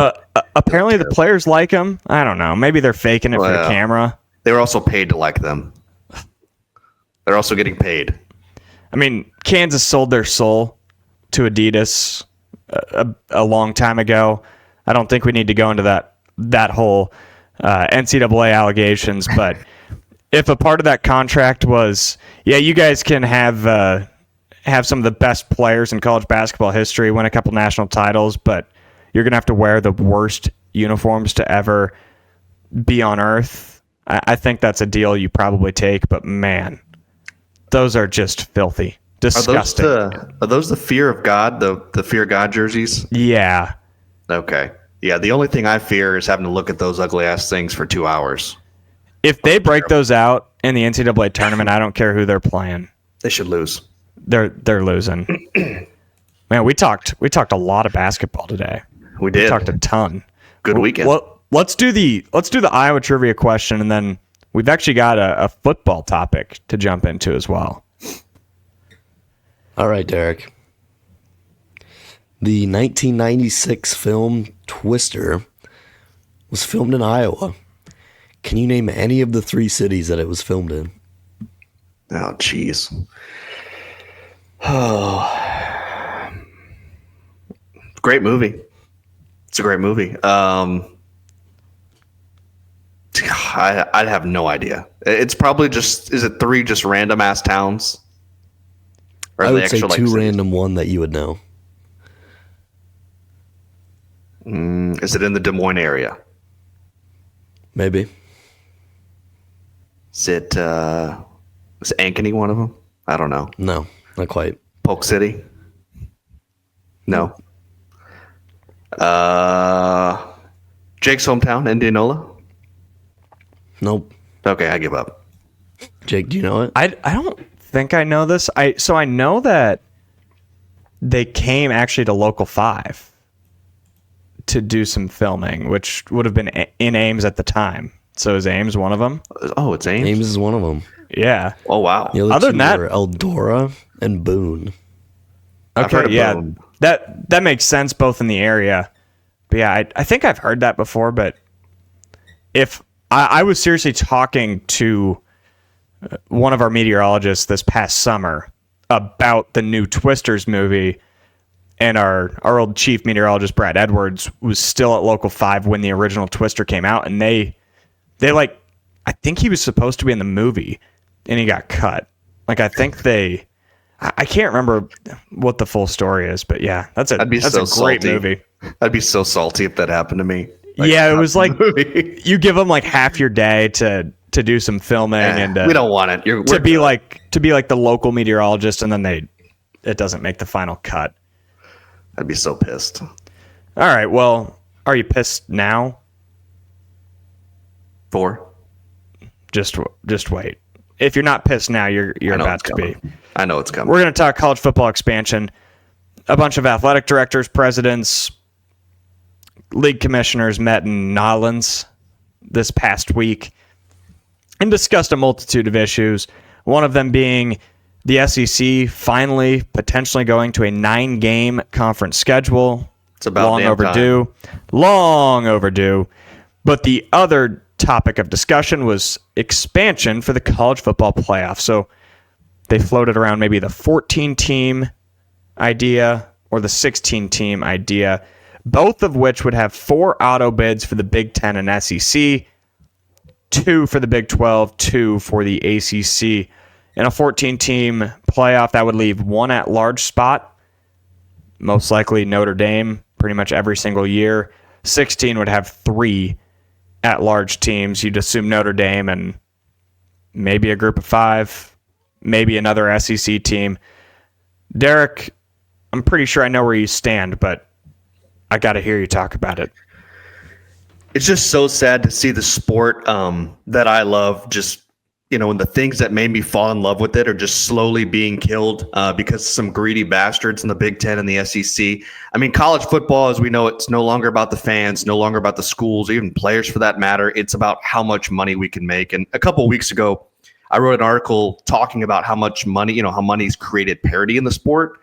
Apparently the players like them. I don't know. Maybe they're faking it for the camera. They were also paid to like them. They're also getting paid. I mean, Kansas sold their soul to Adidas a long time ago. I don't think we need to go into that whole NCAA allegations, but if a part of that contract was, you guys can have some of the best players in college basketball history, win a couple national titles, but you're going to have to wear the worst uniforms to ever be on earth. I think that's a deal you probably take, but man, those are just filthy. Disgusting. Are those the Fear of God, the Fear of God jerseys? Yeah. Okay. Yeah, the only thing I fear is having to look at those ugly-ass things for 2 hours. If they break those out in the NCAA tournament, I don't care who they're playing. They should lose. They're losing. Man, we talked a lot of basketball today. We did. We talked a ton. Good weekend. Well, let's do the Iowa trivia question, and then we've actually got a football topic to jump into as well. All right, Derek. The 1996 film Twister was filmed in Iowa. Can you name any of the 3 cities that it was filmed in? Oh, jeez. Oh. Great movie. It's a great movie. I'd have no idea. It's probably is it 3 just random ass towns? Or I would say 2 random, one that you would know. Is it in the Des Moines area? Maybe. Is Ankeny one of them? I don't know. No, not quite. Polk City? No. Jake's hometown, Indianola? Nope. Okay, I give up. Jake, do you know it? I don't think I know this. I know that they came actually to Local 5 to do some filming, which would have been in Ames at the time. So is Ames one of them? Oh, it's Ames? Ames is one of them. Yeah. Oh, wow. The other than that, Eldora and Boone. Okay, yeah. Boone. That makes sense both in the area. But yeah, I think I've heard that before, but if I was seriously talking to one of our meteorologists this past summer about the new Twisters movie, and our old chief meteorologist, Brad Edwards, was still at Local 5 when the original Twister came out, and they I think he was supposed to be in the movie, and he got cut. Like, I think I can't remember what the full story is, but yeah, that's a great movie. I'd be so salty if that happened to me. It was like you give them like half your day to do some filming, and we don't want it. To be like the local meteorologist, and then it doesn't make the final cut. I'd be so pissed. All right, well, are you pissed now? Just wait. If you're not pissed now, you're about to be. I know it's coming. We're going to talk college football expansion. A bunch of athletic directors, presidents, league commissioners met in Nolens this past week and discussed a multitude of issues. One of them being the SEC finally potentially going to a 9-game conference schedule. It's about long overdue. But the other topic of discussion was expansion for the college football playoff. So they floated around maybe the 14-team idea or the 16-team idea, both of which would have 4 auto bids for the Big Ten and SEC, 2 for the Big 12, 2 for the ACC. In a 14-team playoff, that would leave 1 at-large spot, most likely Notre Dame, pretty much every single year. 16 would have 3 at-large teams. You'd assume Notre Dame and maybe a group of 5, maybe another SEC team. Derek, I'm pretty sure I know where you stand, but I got to hear you talk about it. It's just so sad to see the sport that I love just, and the things that made me fall in love with it are just slowly being killed because of some greedy bastards in the Big Ten and the SEC. I mean, college football, as we know, it's no longer about the fans, no longer about the schools, even players for that matter. It's about how much money we can make. And a couple of weeks ago, I wrote an article talking about how much money, how money's created parity in the sport,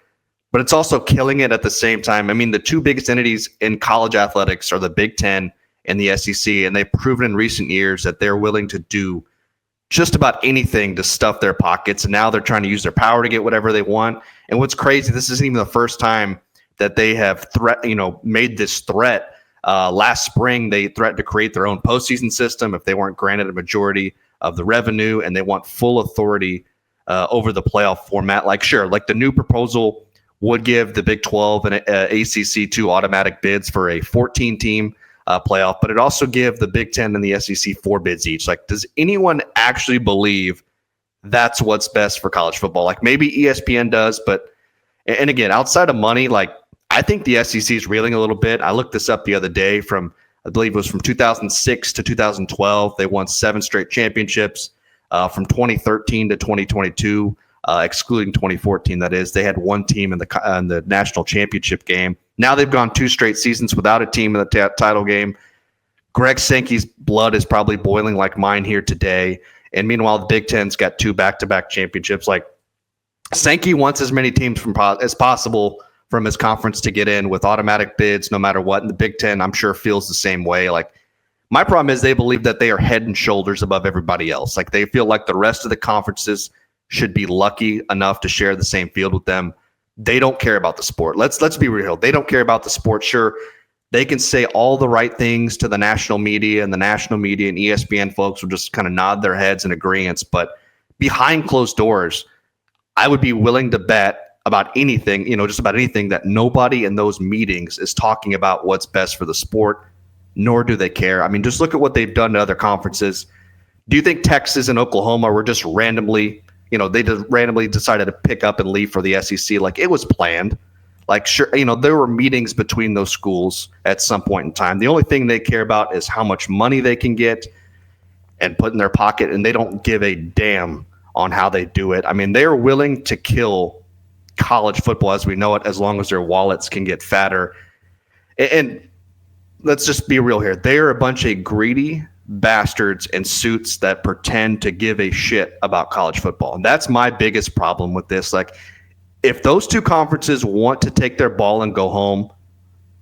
but it's also killing it at the same time. I mean, the 2 biggest entities in college athletics are the Big Ten and the SEC, and they've proven in recent years that they're willing to do just about anything to stuff their pockets. And now they're trying to use their power to get whatever they want. And what's crazy, this isn't even the first time that they have made this threat. Last spring, they threatened to create their own postseason system if they weren't granted a majority of the revenue, and they want full authority over the playoff format. Like the new proposal would give the Big 12 and ACC 2 automatic bids for a 14-team playoff, but it also give the Big Ten and the SEC 4 bids each. Like, does anyone actually believe that's what's best for college football? Like, maybe ESPN does, but and again, outside of money, like, I think the SEC is reeling a little bit. I looked this up the other day. I believe it was from 2006 to 2012. They won 7 straight championships. From 2013 to 2022, excluding 2014, that is, they had 1 team in the national championship game. Now they've gone 2 straight seasons without a team in the title game. Greg Sankey's blood is probably boiling like mine here today. And meanwhile, the Big Ten's got 2 back-to-back championships. Like, Sankey wants as many teams as possible from his conference to get in with automatic bids no matter what. And the Big Ten, I'm sure, feels the same way. Like, my problem is they believe that they are head and shoulders above everybody else. Like, they feel like the rest of the conferences should be lucky enough to share the same field with them. They don't care about the sport. Let's be real. They don't care about the sport. Sure, they can say all the right things to the national media, and the national media and ESPN folks will just kind of nod their heads in agreement. But behind closed doors, I would be willing to bet about anything, just about anything, that nobody in those meetings is talking about what's best for the sport, nor do they care. I mean, just look at what they've done to other conferences. Do you think Texas and Oklahoma were just randomly, they just randomly decided to pick up and leave for the SEC? Like, it was planned. Like, sure, there were meetings between those schools at some point in time. The only thing they care about is how much money they can get and put in their pocket, and they don't give a damn on how they do it. I mean, they are willing to kill college football as we know it, as long as their wallets can get fatter. And let's just be real here. They are a bunch of greedy bastards in suits that pretend to give a shit about college football. And that's my biggest problem with this. Like, if those 2 conferences want to take their ball and go home,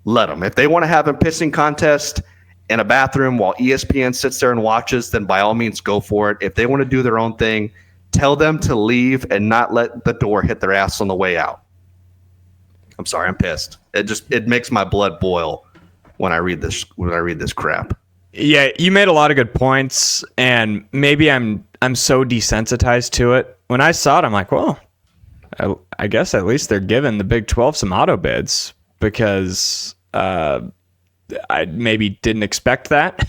let them. If they want to have a pissing contest in a bathroom while ESPN sits there and watches, then by all means go for it. If they want to do their own thing, tell them to leave and not let the door hit their ass on the way out. I'm sorry, I'm pissed. It makes my blood boil when I read this crap. Yeah, you made a lot of good points, and maybe I'm so desensitized to it. When I saw it, I'm like, well, I guess at least they're giving the Big 12 some auto bids, because I maybe didn't expect that.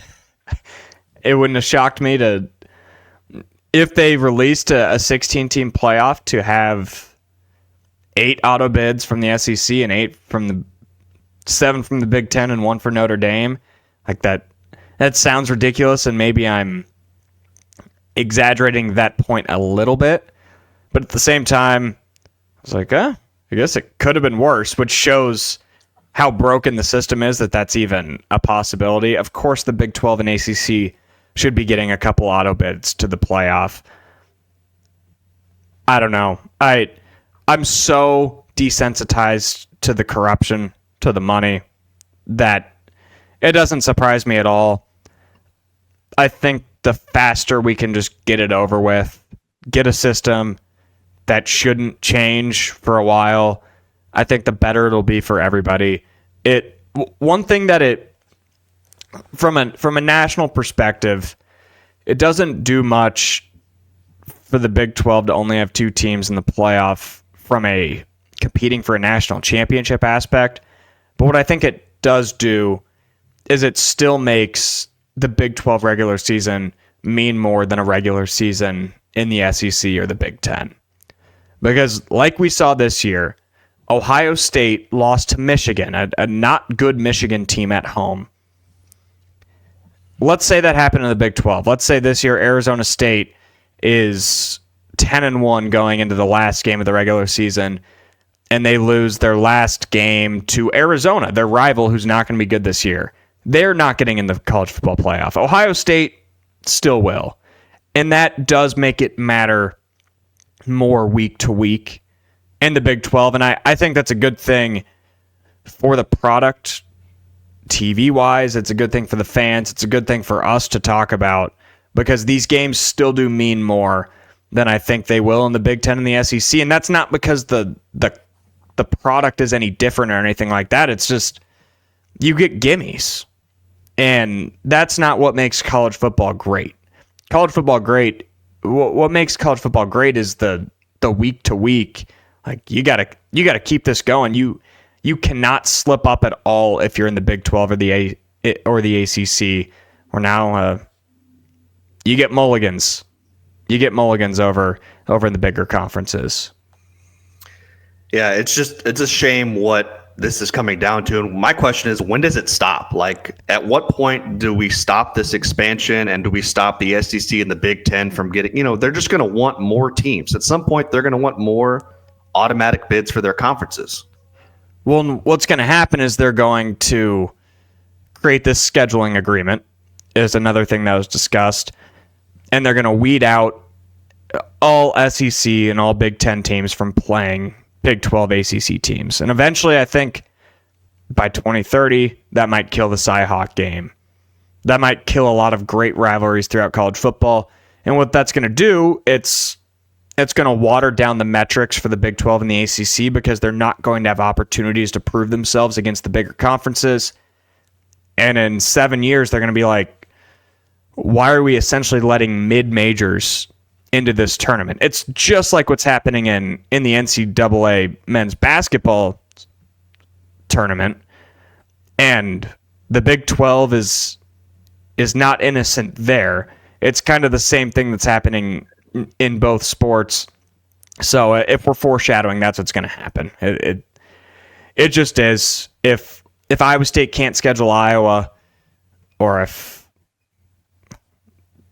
It wouldn't have shocked me if they released a 16-team playoff to have 8 auto bids from the SEC and 7 from the Big Ten and 1 for Notre Dame. Like, that sounds ridiculous, and maybe I'm exaggerating that point a little bit. But at the same time, I was like, I guess it could have been worse, which shows how broken the system is that that's even a possibility. Of course, the Big 12 and ACC should be getting a couple auto bids to the playoff. I don't know. I'm so desensitized to the corruption, to the money, that it doesn't surprise me at all. I think the faster we can just get it over with, get a system that shouldn't change for a while, I think the better it'll be for everybody. One thing that from a national perspective, it doesn't do much for the Big 12 to only have 2 teams in the playoff from a competing for a national championship aspect. But what I think it does do is it still makes the Big 12 regular season mean more than a regular season in the SEC or the Big 10. Because like we saw this year, Ohio State lost to Michigan, a not good Michigan team at home. Let's say that happened in the Big 12. Let's say this year Arizona State is 10-1 going into the last game of the regular season, and they lose their last game to Arizona, their rival who's not going to be good this year. They're not getting in the college football playoff. Ohio State still will. And that does make it matter more week to week in the Big 12. And I think that's a good thing for the product TV-wise. It's a good thing for the fans. It's a good thing for us to talk about because these games still do mean more than I think they will in the Big 10 and the SEC. And that's not because the product is any different or anything like that. It's just you get gimmies. And that's not what makes college football great. College football great. What makes college football great is the week to week. Like you gotta keep this going. You cannot slip up at all if you're in the Big 12 or the ACC. Or now you get mulligans. You get mulligans over in the bigger conferences. Yeah, it's a shame what this is coming down to. And my question is, when does it stop? Like, at what point do we stop this expansion and do we stop the SEC and the Big 10 from getting, they're just going to want more teams. At some point, they're going to want more automatic bids for their conferences. Well, what's going to happen is they're going to create this scheduling agreement, is another thing that was discussed, and they're going to weed out all SEC and all Big 10 teams from playing Big 12 ACC teams. And eventually, I think by 2030, that might kill the Cy-Hawk game. That might kill a lot of great rivalries throughout college football. And what that's going to do, it's going to water down the metrics for the Big 12 and the ACC because they're not going to have opportunities to prove themselves against the bigger conferences. And in 7 years, they're going to be like, why are we essentially letting mid-majors into this tournament? It's just like what's happening in the NCAA men's basketball tournament. And the Big 12 is not innocent there. It's kind of the same thing that's happening in both sports. So if we're foreshadowing, that's what's going to happen. It just is. If Iowa State can't schedule Iowa, or if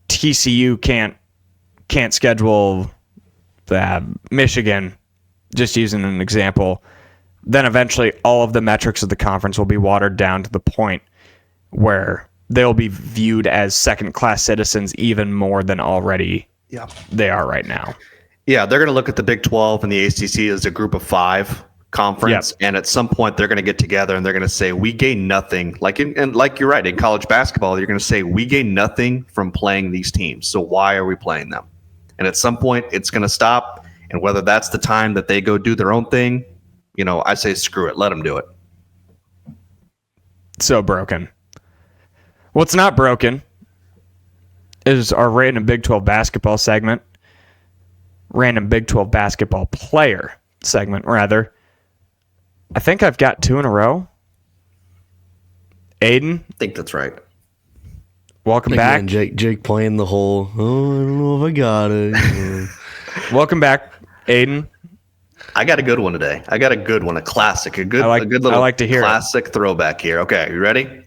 TCU can't schedule Michigan, just using an example, then eventually all of the metrics of the conference will be watered down to the point where they'll be viewed as second-class citizens even more than already they are right now. Yeah, they're going to look at the Big 12 and the ACC as a group of 5 conference, and at some point they're going to get together and they're going to say, we gain nothing. Like you're right, in college basketball, you're going to say, we gain nothing from playing these teams, so why are we playing them? And at some point, it's going to stop. And whether that's the time that they go do their own thing, I say screw it. Let them do it. So broken. What's not broken is our random Big 12 basketball segment. Random Big 12 basketball player segment, rather. I think I've got 2 in a row. Aiden? I think that's right. Welcome back. Man, Jake playing the whole, I don't know if I got it. Welcome back, Aiden. I got a good one today. I got a good one, a classic, a good little I like to hear classic throwback here. Okay, you ready?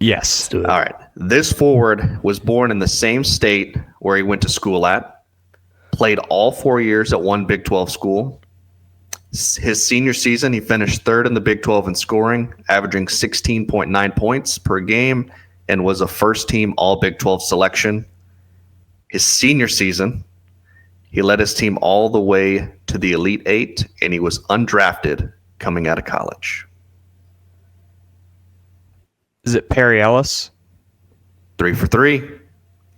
Yes. Let's do it. All right. This forward was born in the same state where he went to school at, played all 4 years at one Big 12 school. His senior season, he finished 3rd in the Big 12 in scoring, averaging 16.9 points per game, and was a first-team All-Big 12 selection. His senior season, he led his team all the way to the Elite Eight, and he was undrafted coming out of college. Is it Perry Ellis? 3 for 3.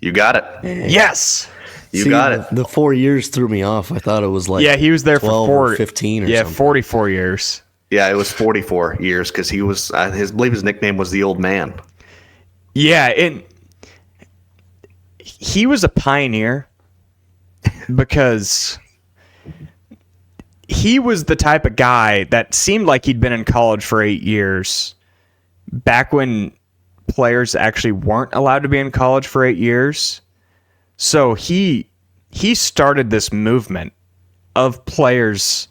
You got it. Yes. You got it. The 4 years threw me off. I thought it was like he was there for 12 or 15 or something. 44 years. Yeah, it was 44 years because he was. I believe his nickname was the Old Man. Yeah, and he was a pioneer because he was the type of guy that seemed like he'd been in college for 8 years back when players actually weren't allowed to be in college for 8 years. So he started this movement of players.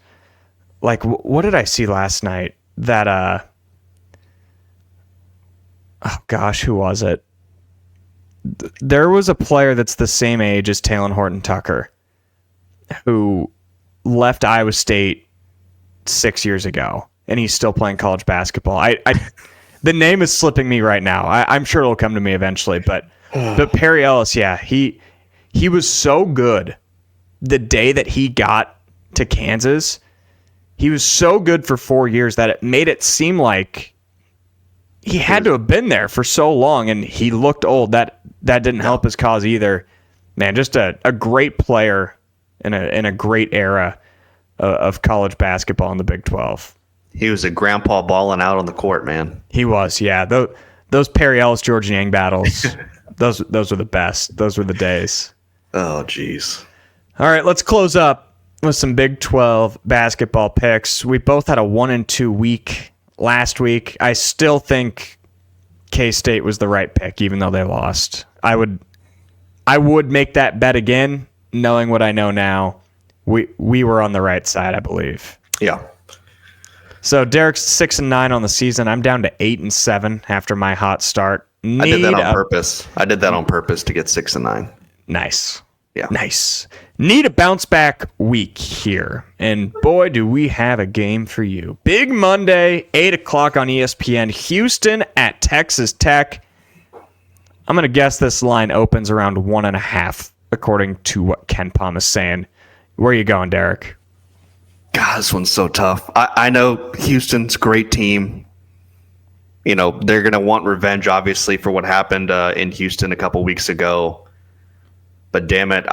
Like, what did I see last night? That, oh gosh, who was it? There was a player that's the same age as Talon Horton-Tucker who left Iowa State 6 years ago, and he's still playing college basketball. The name is slipping me right now. I'm sure it'll come to me eventually, but Perry Ellis, yeah, he was so good the day that he got to Kansas. He was so good for 4 years that it made it seem like he had to have been there for so long, and he looked old. That didn't help his cause either. Man, just a great player in a great era of college basketball in the Big 12. He was a grandpa balling out on the court, man. He was, yeah. Those Perry Ellis, George Yang battles, those were the best. Those were the days. Oh, jeez. All right, let's close up with some Big 12 basketball picks. We both had a 1-2 week last week. I still think K-State was the right pick, even though they lost. I would make that bet again, knowing what I know now. We were on the right side, I believe. Yeah. So Derek's 6-9 on the season. I'm down to 8-7 after my hot start. I did that on purpose. I did that on purpose to get 6-9. Nice. Yeah. Nice. Need a bounce back week here. And boy, do we have a game for you. Big Monday, 8 o'clock on ESPN. Houston at Texas Tech. I'm going to guess this line opens around 1.5, according to what Ken Palm is saying. Where are you going, Derek? God, this one's so tough. I know Houston's a great team. You know, they're going to want revenge, obviously, for what happened in Houston a couple weeks ago. But damn it,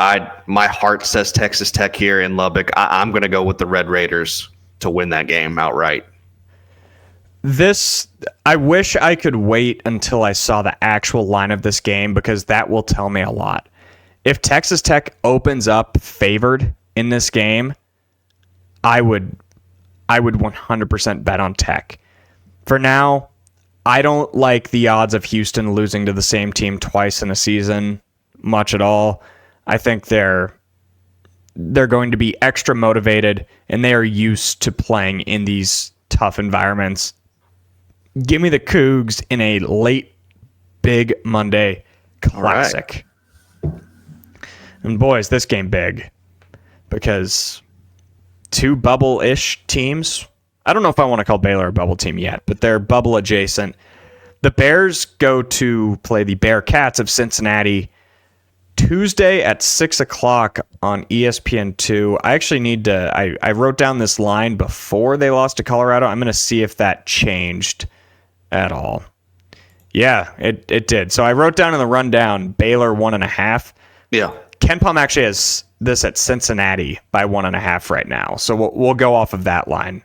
my heart says Texas Tech here in Lubbock. I'm going to go with the Red Raiders to win that game outright. I wish I could wait until I saw the actual line of this game, because that will tell me a lot. If Texas Tech opens up favored in this game, I would 100% bet on Tech. For now, I don't like the odds of Houston losing to the same team twice in a season much at all. I think they're going to be extra motivated, and they are used to playing in these tough environments. Give me the Cougs in a late Big Monday classic. Right. And boys, this game big, because two bubble-ish teams. I don't know if I want to call Baylor a bubble team yet, but they're bubble adjacent. The Bears go to play the Bearcats of Cincinnati Tuesday at 6 o'clock on ESPN2. I actually need to, I wrote down this line before they lost to Colorado. I'm going to see if that changed at all. Yeah, it did. So I wrote down in the rundown, Baylor 1.5. Yeah. Ken Palm actually has this at Cincinnati by 1.5 right now. So we'll go off of that line.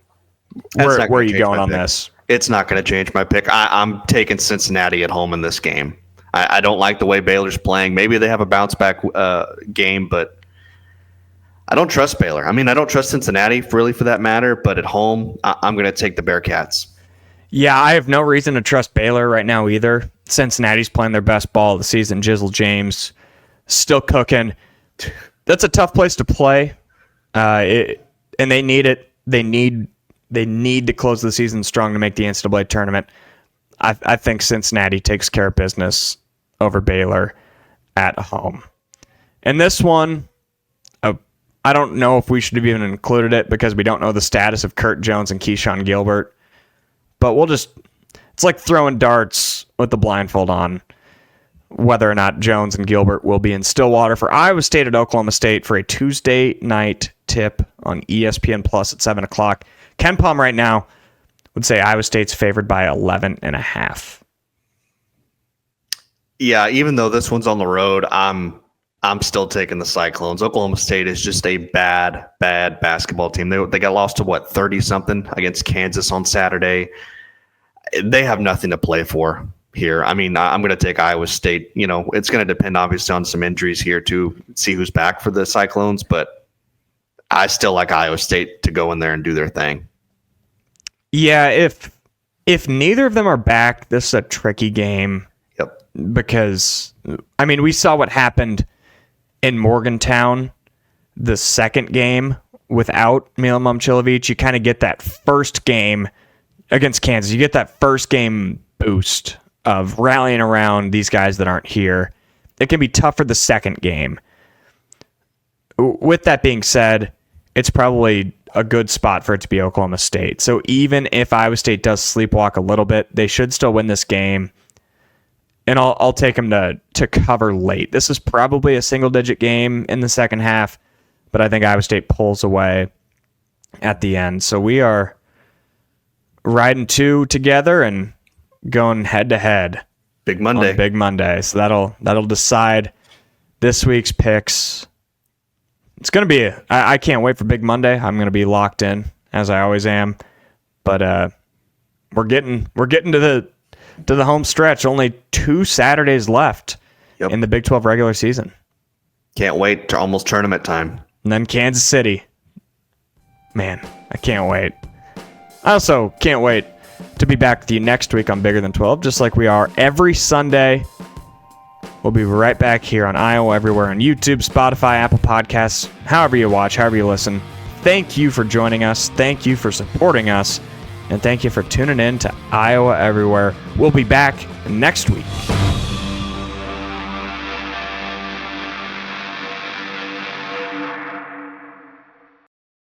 Where are you going on this? It's not going to change my pick. I'm taking Cincinnati at home in this game. I don't like the way Baylor's playing. Maybe they have a bounce back game, but I don't trust Baylor. I mean, I don't trust Cincinnati really for that matter, but at home, I'm going to take the Bearcats. Yeah, I have no reason to trust Baylor right now either. Cincinnati's playing their best ball of the season. Jizzle James still cooking. That's a tough place to play, and they need it. They need to close the season strong to make the NCAA tournament. I think Cincinnati takes care of business over Baylor at home. And this one, I don't know if we should have even included it because we don't know the status of Kurt Jones and Keyshawn Gilbert. But it's like throwing darts with the blindfold on, whether or not Jones and Gilbert will be in Stillwater for Iowa State at Oklahoma State for a Tuesday night tip on ESPN Plus at 7 o'clock. Ken Palm right now would say Iowa State's favored by 11.5. Yeah, even though this one's on the road, I'm still taking the Cyclones. Oklahoma State is just a bad basketball team. They got lost to 30-something against Kansas on Saturday. They have nothing to play for here. I mean, I'm going to take Iowa State. You know, it's going to depend obviously on some injuries here to see who's back for the Cyclones, but I still like Iowa State to go in there and do their thing. Yeah, if neither of them are back, this is a tricky game. Yep. Because, I mean, we saw what happened in Morgantown the second game without Mila Momcilovic. You kind of get that first game against Kansas. You get that first game boost of rallying around these guys that aren't here. It can be tough for the second game. With that being said, it's probably a good spot for it to be Oklahoma State. So even if Iowa State does sleepwalk a little bit, they should still win this game. And I'll take them to cover late. This is probably a single-digit game in the second half, but I think Iowa State pulls away at the end. So we are riding two together and going head-to-head. Big Monday. On Big Monday. So that'll decide this week's picks. It's going to be I can't wait for Big Monday. I'm going to be locked in, as I always am. But we're getting to the home stretch. Only 2 Saturdays left in the Big 12 regular season. Can't wait to almost tournament time. And then Kansas City. Man, I can't wait. I also can't wait to be back with you next week on Bigger Than 12, just like we are every Sunday. We'll be right back here on Iowa Everywhere on YouTube, Spotify, Apple Podcasts, however you watch, however you listen. Thank you for joining us. Thank you for supporting us. And thank you for tuning in to Iowa Everywhere. We'll be back next week.